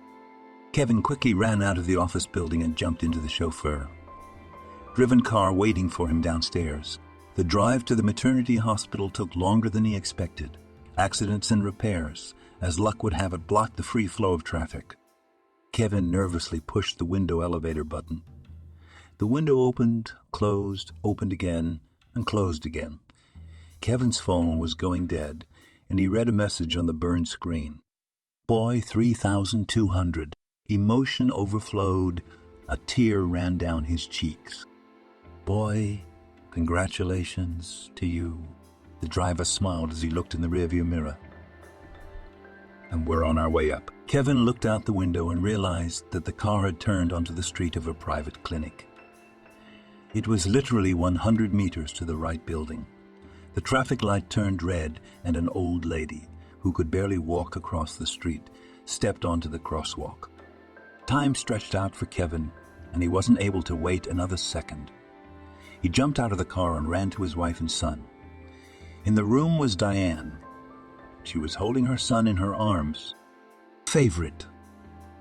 Kevin quickly ran out of the office building and jumped into the chauffeur-driven car waiting for him downstairs. The drive to the maternity hospital took longer than he expected. Accidents and repairs, as luck would have it, blocked the free flow of traffic. Kevin nervously pushed the window elevator button. The window opened, closed, opened again, and closed again. Kevin's phone was going dead, and he read a message on the burned screen. Boy 3200. Emotion overflowed. A tear ran down his cheeks. Boy, congratulations to you. The driver smiled as he looked in the rearview mirror. And we're on our way up. Kevin looked out the window and realized that the car had turned onto the street of a private clinic. It was literally 100 meters to the right building. The traffic light turned red, and an old lady, who could barely walk across the street, stepped onto the crosswalk. Time stretched out for Kevin, and he wasn't able to wait another second. He jumped out of the car and ran to his wife and son. In the room was Diane. She was holding her son in her arms. Favorite.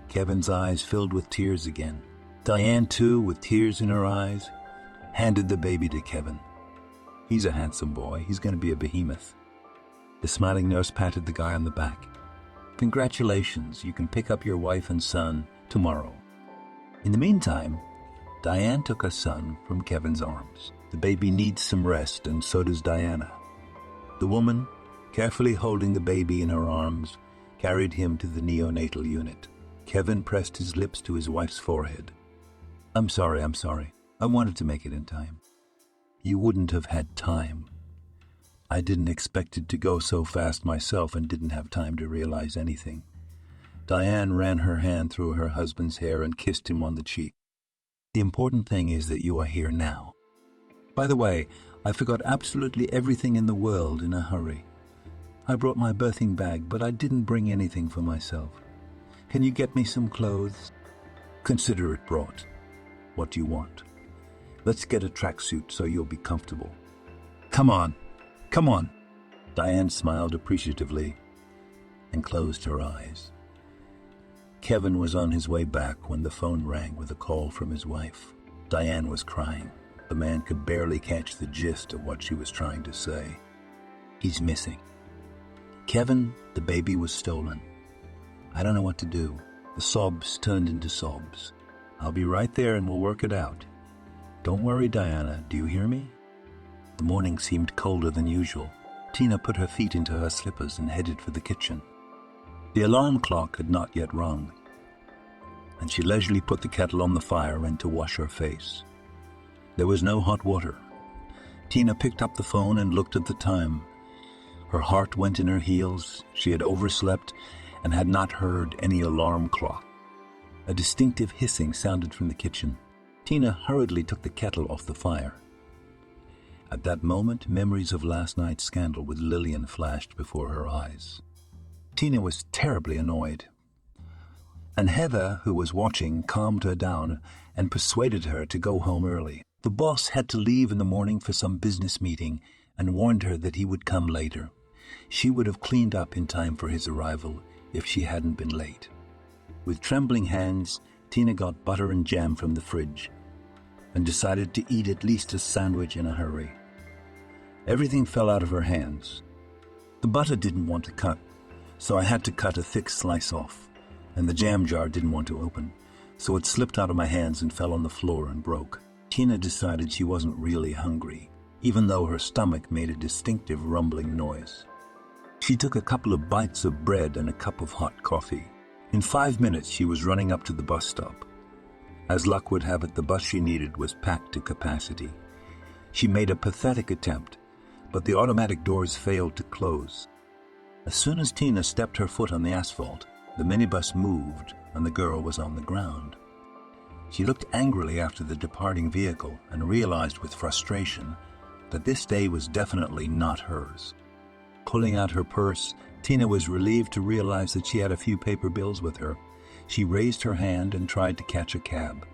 Kevin's eyes filled with tears again. Diane, too, with tears in her eyes, handed the baby to Kevin. He's a handsome boy. He's going to be a behemoth. The smiling nurse patted the guy on the back. Congratulations. You can pick up your wife and son tomorrow. In the meantime, Diane took her son from Kevin's arms. The baby needs some rest, and so does Diana. The woman, carefully holding the baby in her arms, carried him to the neonatal unit. Kevin pressed his lips to his wife's forehead. I'm sorry. I wanted to make it in time. You wouldn't have had time. I didn't expect it to go so fast myself and didn't have time to realize anything. Diane ran her hand through her husband's hair and kissed him on the cheek. The important thing is that you are here now. By the way, I forgot absolutely everything in the world in a hurry. I brought my birthing bag, but I didn't bring anything for myself. Can you get me some clothes? Consider it brought. What do you want? Let's get a tracksuit so you'll be comfortable. Come on. Diane smiled appreciatively and closed her eyes. Kevin was on his way back when the phone rang with a call from his wife. Diane was crying. The man could barely catch the gist of what she was trying to say. He's missing. Kevin, the baby was stolen. I don't know what to do. The sobs turned into sobs. I'll be right there and we'll work it out. Don't worry, Diana. Do you hear me? The morning seemed colder than usual. Tina put her feet into her slippers and headed for the kitchen. The alarm clock had not yet rung, and she leisurely put the kettle on the fire and went to wash her face. There was no hot water. Tina picked up the phone and looked at the time. Her heart went in her heels. She had overslept and had not heard any alarm clock. A distinctive hissing sounded from the kitchen. Tina hurriedly took the kettle off the fire. At that moment, memories of last night's scandal with Lillian flashed before her eyes. Tina was terribly annoyed, and Heather, who was watching, calmed her down and persuaded her to go home early. The boss had to leave in the morning for some business meeting and warned her that he would come later. She would have cleaned up in time for his arrival if she hadn't been late. With trembling hands, Tina got butter and jam from the fridge and decided to eat at least a sandwich in a hurry. Everything fell out of her hands. The butter didn't want to cut, so I had to cut a thick slice off, and the jam jar didn't want to open, so it slipped out of my hands and fell on the floor and broke. Tina decided she wasn't really hungry, even though her stomach made a distinctive rumbling noise. She took a couple of bites of bread and a cup of hot coffee. In 5 minutes, she was running up to the bus stop. As luck would have it, the bus she needed was packed to capacity. She made a pathetic attempt, but the automatic doors failed to close. As soon as Tina stepped her foot on the asphalt, the minibus moved and the girl was on the ground. She looked angrily after the departing vehicle and realized with frustration that this day was definitely not hers. Pulling out her purse, Tina was relieved to realize that she had a few paper bills with her. She raised her hand and tried to catch a cab.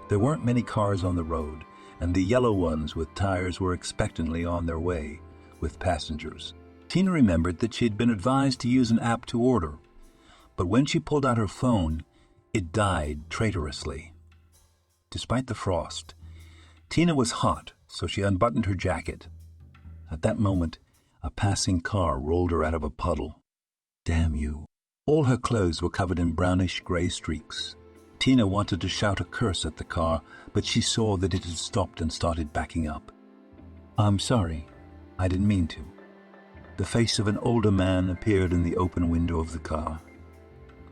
There weren't many cars on the road, and the yellow ones with tires were expectantly on their way, with passengers. Tina remembered that she had been advised to use an app to order, but when she pulled out her phone, it died traitorously. Despite the frost, Tina was hot, so she unbuttoned her jacket. At that moment, a passing car rolled her out of a puddle. Damn you. All her clothes were covered in brownish-gray streaks. Tina wanted to shout a curse at the car, but she saw that it had stopped and started backing up. I'm sorry. I didn't mean to. The face of an older man appeared in the open window of the car.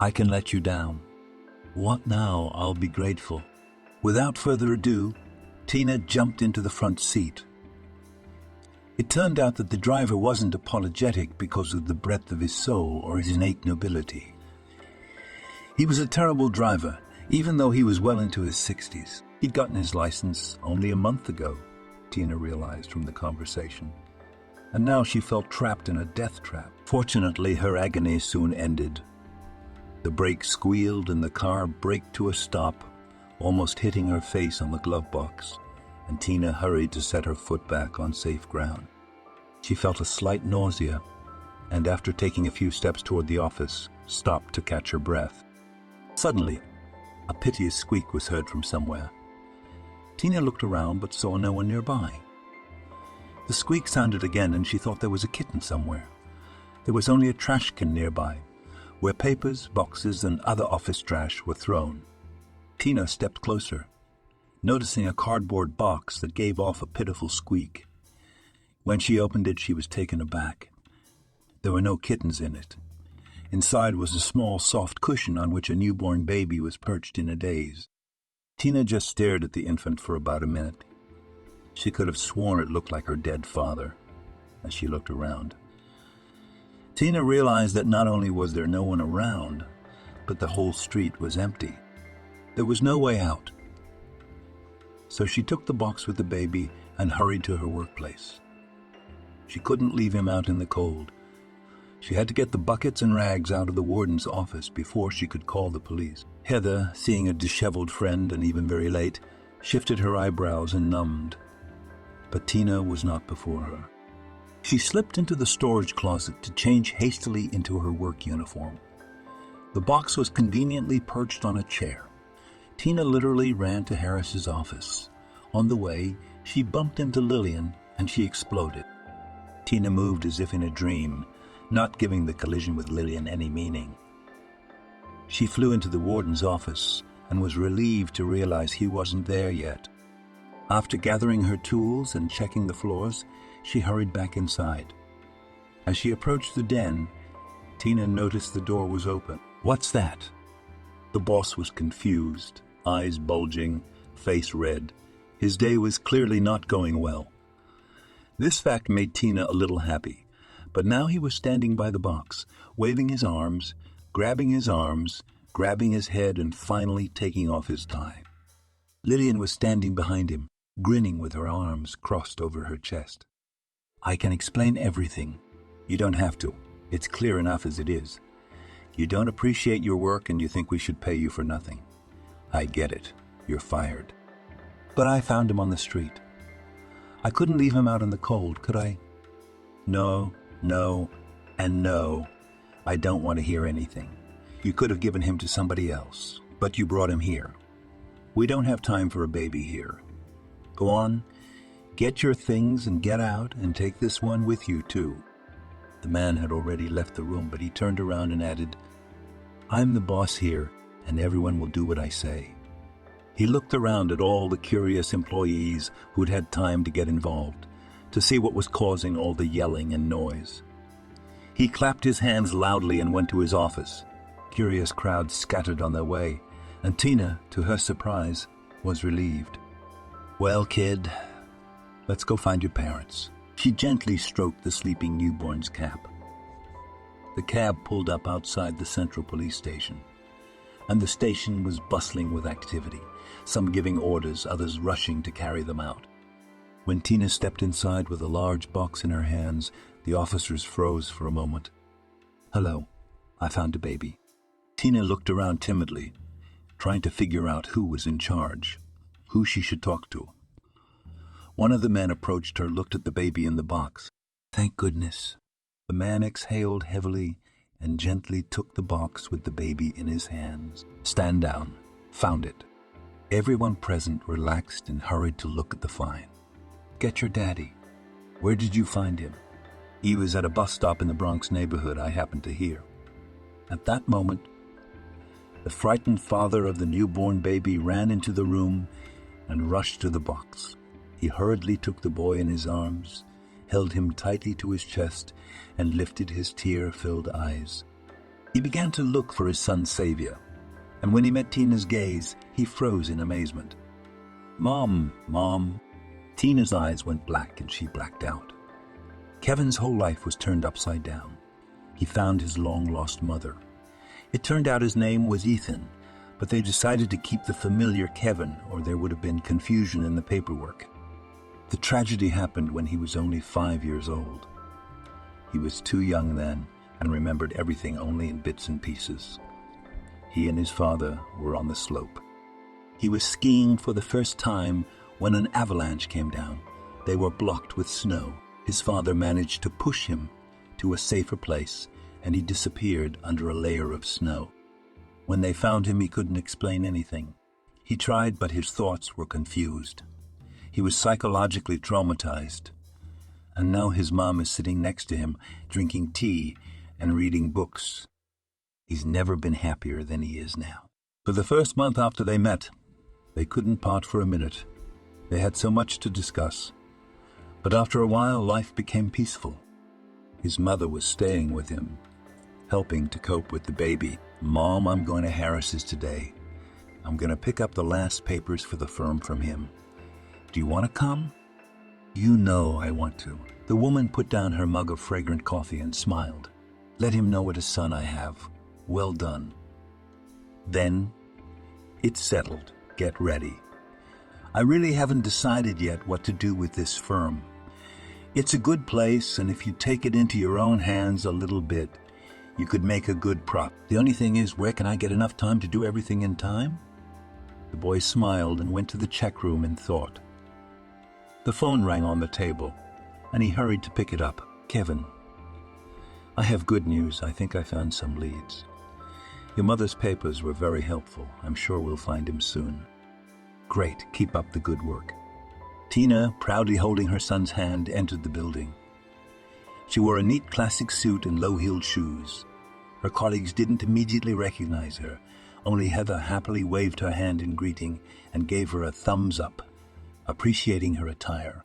I can let you down. What now? I'll be grateful. Without further ado, Tina jumped into the front seat. It turned out that the driver wasn't apologetic because of the breadth of his soul or his innate nobility. He was a terrible driver, even though he was well into his 60s. He'd gotten his license only a month ago, Tina realized from the conversation. And now she felt trapped in a death trap. Fortunately, her agony soon ended. The brakes squealed and the car braked to a stop, almost hitting her face on the glove box, and Tina hurried to set her foot back on safe ground. She felt a slight nausea, and after taking a few steps toward the office, stopped to catch her breath. Suddenly, a piteous squeak was heard from somewhere. Tina looked around but saw no one nearby. The squeak sounded again and she thought there was a kitten somewhere. There was only a trash can nearby, where papers, boxes, and other office trash were thrown. Tina stepped closer, noticing a cardboard box that gave off a pitiful squeak. When she opened it, she was taken aback. There were no kittens in it. Inside was a small, soft cushion on which a newborn baby was perched in a daze. Tina just stared at the infant for about a minute. She could have sworn it looked like her dead father as she looked around. Tina realized that not only was there no one around, but the whole street was empty. There was no way out. So she took the box with the baby and hurried to her workplace. She couldn't leave him out in the cold. She had to get the buckets and rags out of the warden's office before she could call the police. Heather, seeing a disheveled friend and even very late, shifted her eyebrows and numbed. But Tina was not before her. She slipped into the storage closet to change hastily into her work uniform. The box was conveniently perched on a chair. Tina literally ran to Harris's office. On the way, she bumped into Lillian and she exploded. Tina moved as if in a dream, not giving the collision with Lillian any meaning. She flew into the warden's office and was relieved to realize he wasn't there yet. After gathering her tools and checking the floors, she hurried back inside. As she approached the den, Tina noticed the door was open. "What's that?" The boss was confused, eyes bulging, face red. His day was clearly not going well. This fact made Tina a little happy, but now he was standing by the box, waving his arms, grabbing his head, and finally taking off his tie. Lillian was standing behind him, grinning with her arms crossed over her chest. "I can explain everything. You don't have to. It's clear enough as it is. You don't appreciate your work and you think we should pay you for nothing. I get it. You're fired. But I found him on the street. I couldn't leave him out in the cold, could I?" No, and no. I don't want to hear anything. You could have given him to somebody else, but you brought him here. We don't have time for a baby here. Go on, get your things and get out, and take this one with you, too." The man had already left the room, but he turned around and added, "I'm the boss here, and everyone will do what I say." He looked around at all the curious employees who'd had time to get involved, to see what was causing all the yelling and noise. He clapped his hands loudly and went to his office. Curious crowds scattered on their way, and Tina, to her surprise, was relieved. "Well, kid, let's go find your parents." She gently stroked the sleeping newborn's cap. The cab pulled up outside the Central Police Station, and the station was bustling with activity, some giving orders, others rushing to carry them out. When Tina stepped inside with a large box in her hands, the officers froze for a moment. "Hello, I found a baby." Tina looked around timidly, trying to figure out who was in charge, who she should talk to. One of the men approached her, looked at the baby in the box. "Thank goodness." The man exhaled heavily and gently took the box with the baby in his hands. "Stand down." Found it. Everyone present relaxed and hurried to look at the find. "Get your daddy. Where did you find him?" "He was at a bus stop in the Bronx neighborhood, I happened to hear." At that moment, the frightened father of the newborn baby ran into the room and rushed to the box. He hurriedly took the boy in his arms, held him tightly to his chest, and lifted his tear-filled eyes. He began to look for his son's savior, and when he met Tina's gaze, he froze in amazement. Mom. Tina's eyes went black and she blacked out. Kevin's whole life was turned upside down. He found his long-lost mother. It turned out his name was Ethan, but they decided to keep the familiar Kevin, or there would have been confusion in the paperwork. The tragedy happened when he was only 5 years old. He was too young then and remembered everything only in bits and pieces. He and his father were on the slope. He was skiing for the first time when an avalanche came down. They were blocked with snow. His father managed to push him to a safer place, and he disappeared under a layer of snow. When they found him, he couldn't explain anything. He tried, but his thoughts were confused. He was psychologically traumatized. And now his mom is sitting next to him, drinking tea and reading books. He's never been happier than he is now. For the first month after they met, they couldn't part for a minute. They had so much to discuss. But after a while, life became peaceful. His mother was staying with him, helping to cope with the baby. "Mom, I'm going to Harris's today. I'm going to pick up the last papers for the firm from him. Do you want to come?" "You know I want to." The woman put down her mug of fragrant coffee and smiled. "Let him know what a son I have. Well done." Then, "It's settled. Get ready. I really haven't decided yet what to do with this firm. It's a good place, and if you take it into your own hands a little bit, you could make a good profit. The only thing is, where can I get enough time to do everything in time?" The boy smiled and went to the check room in thought. The phone rang on the table, and he hurried to pick it up. "Kevin, I have good news. I think I found some leads. Your mother's papers were very helpful. I'm sure we'll find him soon." "Great. Keep up the good work." Tina, proudly holding her son's hand, entered the building. She wore a neat classic suit and low-heeled shoes. Her colleagues didn't immediately recognize her. Only Heather happily waved her hand in greeting and gave her a thumbs up. appreciating her attire.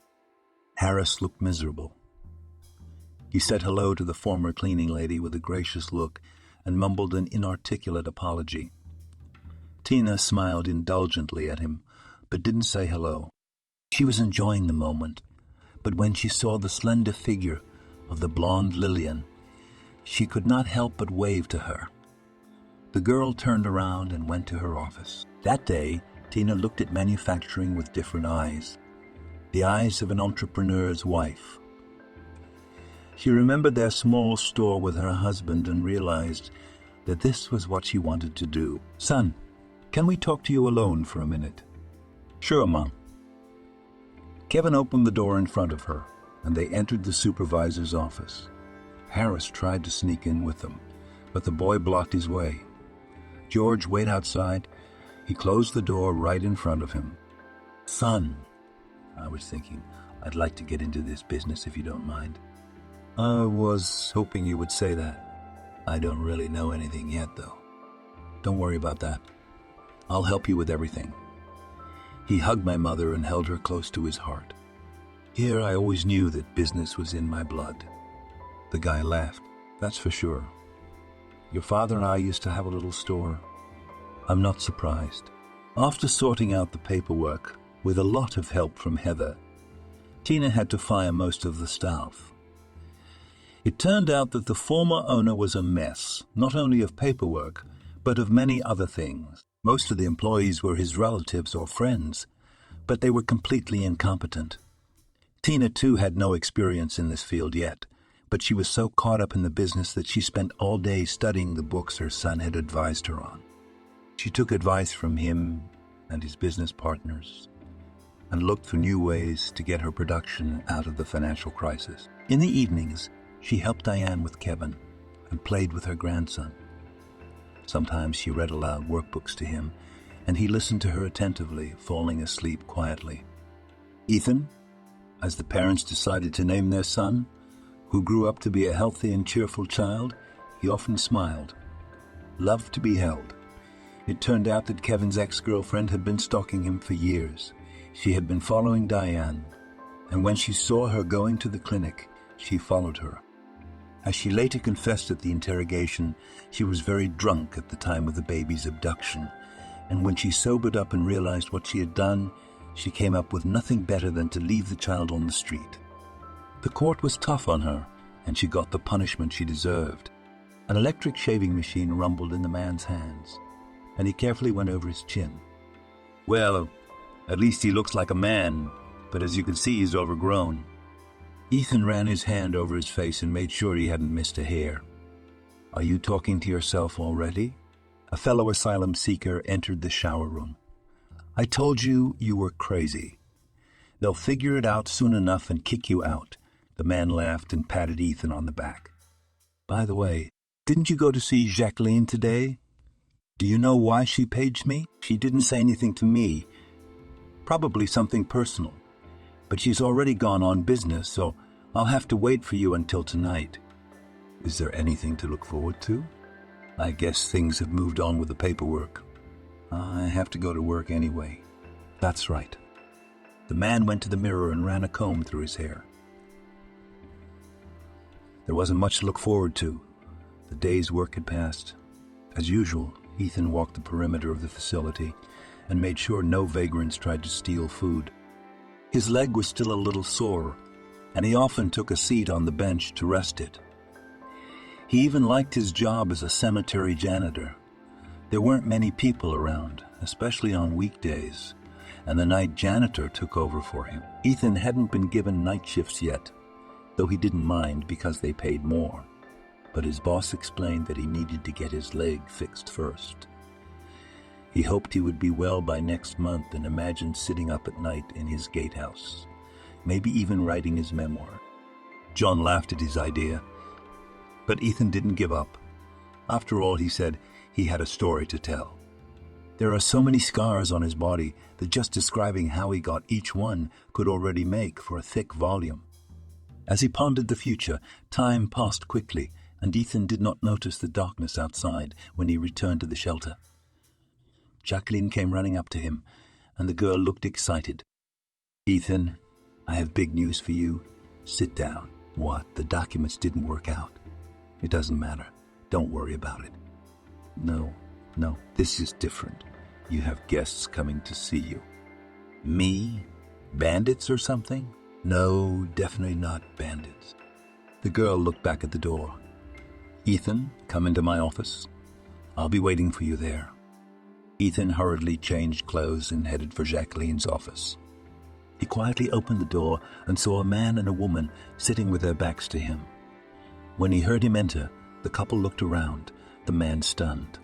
Harris looked miserable. He said hello to the former cleaning lady with a gracious look and mumbled an inarticulate apology. Tina smiled indulgently at him, but didn't say hello. She was enjoying the moment, but when she saw the slender figure of the blonde Lillian, she could not help but wave to her. The girl turned around and went to her office. That day, Tina looked at manufacturing with different eyes, the eyes of an entrepreneur's wife. She remembered their small store with her husband and realized that this was what she wanted to do. "Son, can we talk to you alone for a minute?" "Sure, Mom." Kevin opened the door in front of her, and they entered the supervisor's office. Harris tried to sneak in with them, but the boy blocked his way. George waited outside. He closed the door right in front of him. "Son," I was thinking, "I'd like to get into this business if you don't mind." "I was hoping you would say that. I don't really know anything yet, though." "Don't worry about that. I'll help you with everything." He hugged my mother and held her close to his heart. "Here I always knew that business was in my blood." The guy laughed. "That's for sure. Your father and I used to have a little store." "I'm not surprised." After sorting out the paperwork, with a lot of help from Heather, Tina had to fire most of the staff. It turned out that the former owner was a mess, not only of paperwork, but of many other things. Most of the employees were his relatives or friends, but they were completely incompetent. Tina, too, had no experience in this field yet, but she was so caught up in the business that she spent all day studying the books her son had advised her on. She took advice from him and his business partners and looked for new ways to get her production out of the financial crisis. In the evenings, she helped Diane with Kevin and played with her grandson. Sometimes she read aloud workbooks to him, and he listened to her attentively, falling asleep quietly. Ethan, as the parents decided to name their son, who grew up to be a healthy and cheerful child, he often smiled. Loved to be held. It turned out that Kevin's ex-girlfriend had been stalking him for years. She had been following Diane, and when she saw her going to the clinic, she followed her. As she later confessed at the interrogation, she was very drunk at the time of the baby's abduction, and when she sobered up and realized what she had done, she came up with nothing better than to leave the child on the street. The court was tough on her, and she got the punishment she deserved. An electric shaving machine rumbled in the man's hands, and he carefully went over his chin. "Well, at least he looks like a man, but as you can see, he's overgrown." Ethan ran his hand over his face and made sure he hadn't missed a hair. "Are you talking to yourself already?" A fellow asylum seeker entered the shower room. "I told you you were crazy. They'll figure it out soon enough and kick you out." The man laughed and patted Ethan on the back. "By the way, didn't you go to see Jacqueline today? Do you know why she paged me? She didn't say anything to me. Probably something personal. But she's already gone on business, so I'll have to wait for you until tonight." "Is there anything to look forward to?" "I guess things have moved on with the paperwork. I have to go to work anyway." "That's right." The man went to the mirror and ran a comb through his hair. There wasn't much to look forward to. The day's work had passed. As usual, Ethan walked the perimeter of the facility and made sure no vagrants tried to steal food. His leg was still a little sore, and he often took a seat on the bench to rest it. He even liked his job as a cemetery janitor. There weren't many people around, especially on weekdays, and the night janitor took over for him. Ethan hadn't been given night shifts yet, though he didn't mind because they paid more. But his boss explained that he needed to get his leg fixed first. He hoped he would be well by next month and imagined sitting up at night in his gatehouse, maybe even writing his memoir. John laughed at his idea, but Ethan didn't give up. After all, he said, he had a story to tell. There are so many scars on his body that just describing how he got each one could already make for a thick volume. As he pondered the future, time passed quickly, and Ethan did not notice the darkness outside when he returned to the shelter. Jacqueline came running up to him, and the girl looked excited. Ethan, I have big news for you. Sit down. What? The documents didn't work out. It doesn't matter. Don't worry about it. No, this is different. You have guests coming to see you. Me? Bandits or something? No, definitely not bandits. The girl looked back at the door. Ethan, come into my office. I'll be waiting for you there. Ethan hurriedly changed clothes and headed for Jacqueline's office. He quietly opened the door and saw a man and a woman sitting with their backs to him. When he heard him enter, the couple looked around, the man stunned.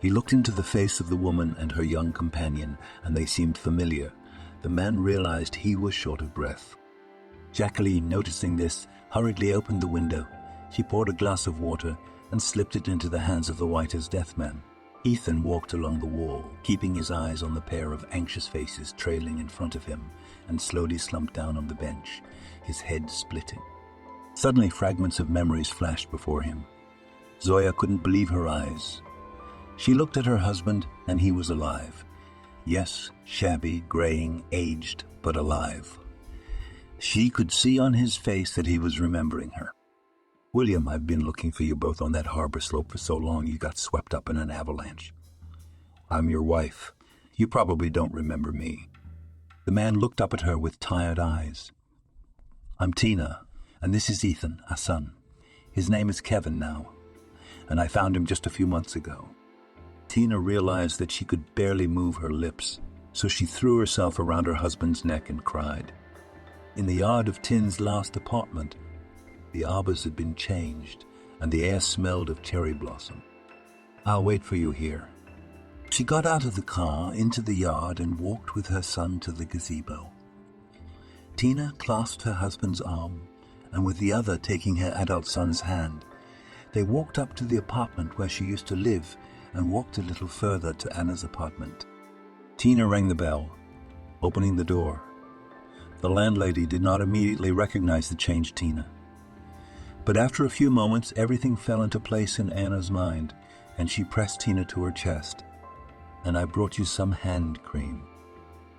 He looked into the face of the woman and her young companion, and they seemed familiar. The man realized he was short of breath. Jacqueline, noticing this, hurriedly opened the window. She poured a glass of water and slipped it into the hands of the white-as-death man. Ethan walked along the wall, keeping his eyes on the pair of anxious faces trailing in front of him, and slowly slumped down on the bench, his head splitting. Suddenly, fragments of memories flashed before him. Zoya couldn't believe her eyes. She looked at her husband, and he was alive. Yes, shabby, graying, aged, but alive. She could see on his face that he was remembering her. William, I've been looking for you both on that harbor slope for so long you got swept up in an avalanche. I'm your wife. You probably don't remember me. The man looked up at her with tired eyes. I'm Tina, and this is Ethan, our son. His name is Kevin now, and I found him just a few months ago. Tina realized that she could barely move her lips, so she threw herself around her husband's neck and cried. In the yard of Tin's last apartment, the arbors had been changed, and the air smelled of cherry blossom. I'll wait for you here. She got out of the car, into the yard, and walked with her son to the gazebo. Tina clasped her husband's arm, and with the other taking her adult son's hand, they walked up to the apartment where she used to live and walked a little further to Anna's apartment. Tina rang the bell, opening the door. The landlady did not immediately recognize the changed Tina. But after a few moments, everything fell into place in Anna's mind, and she pressed Tina to her chest. And I brought you some hand cream.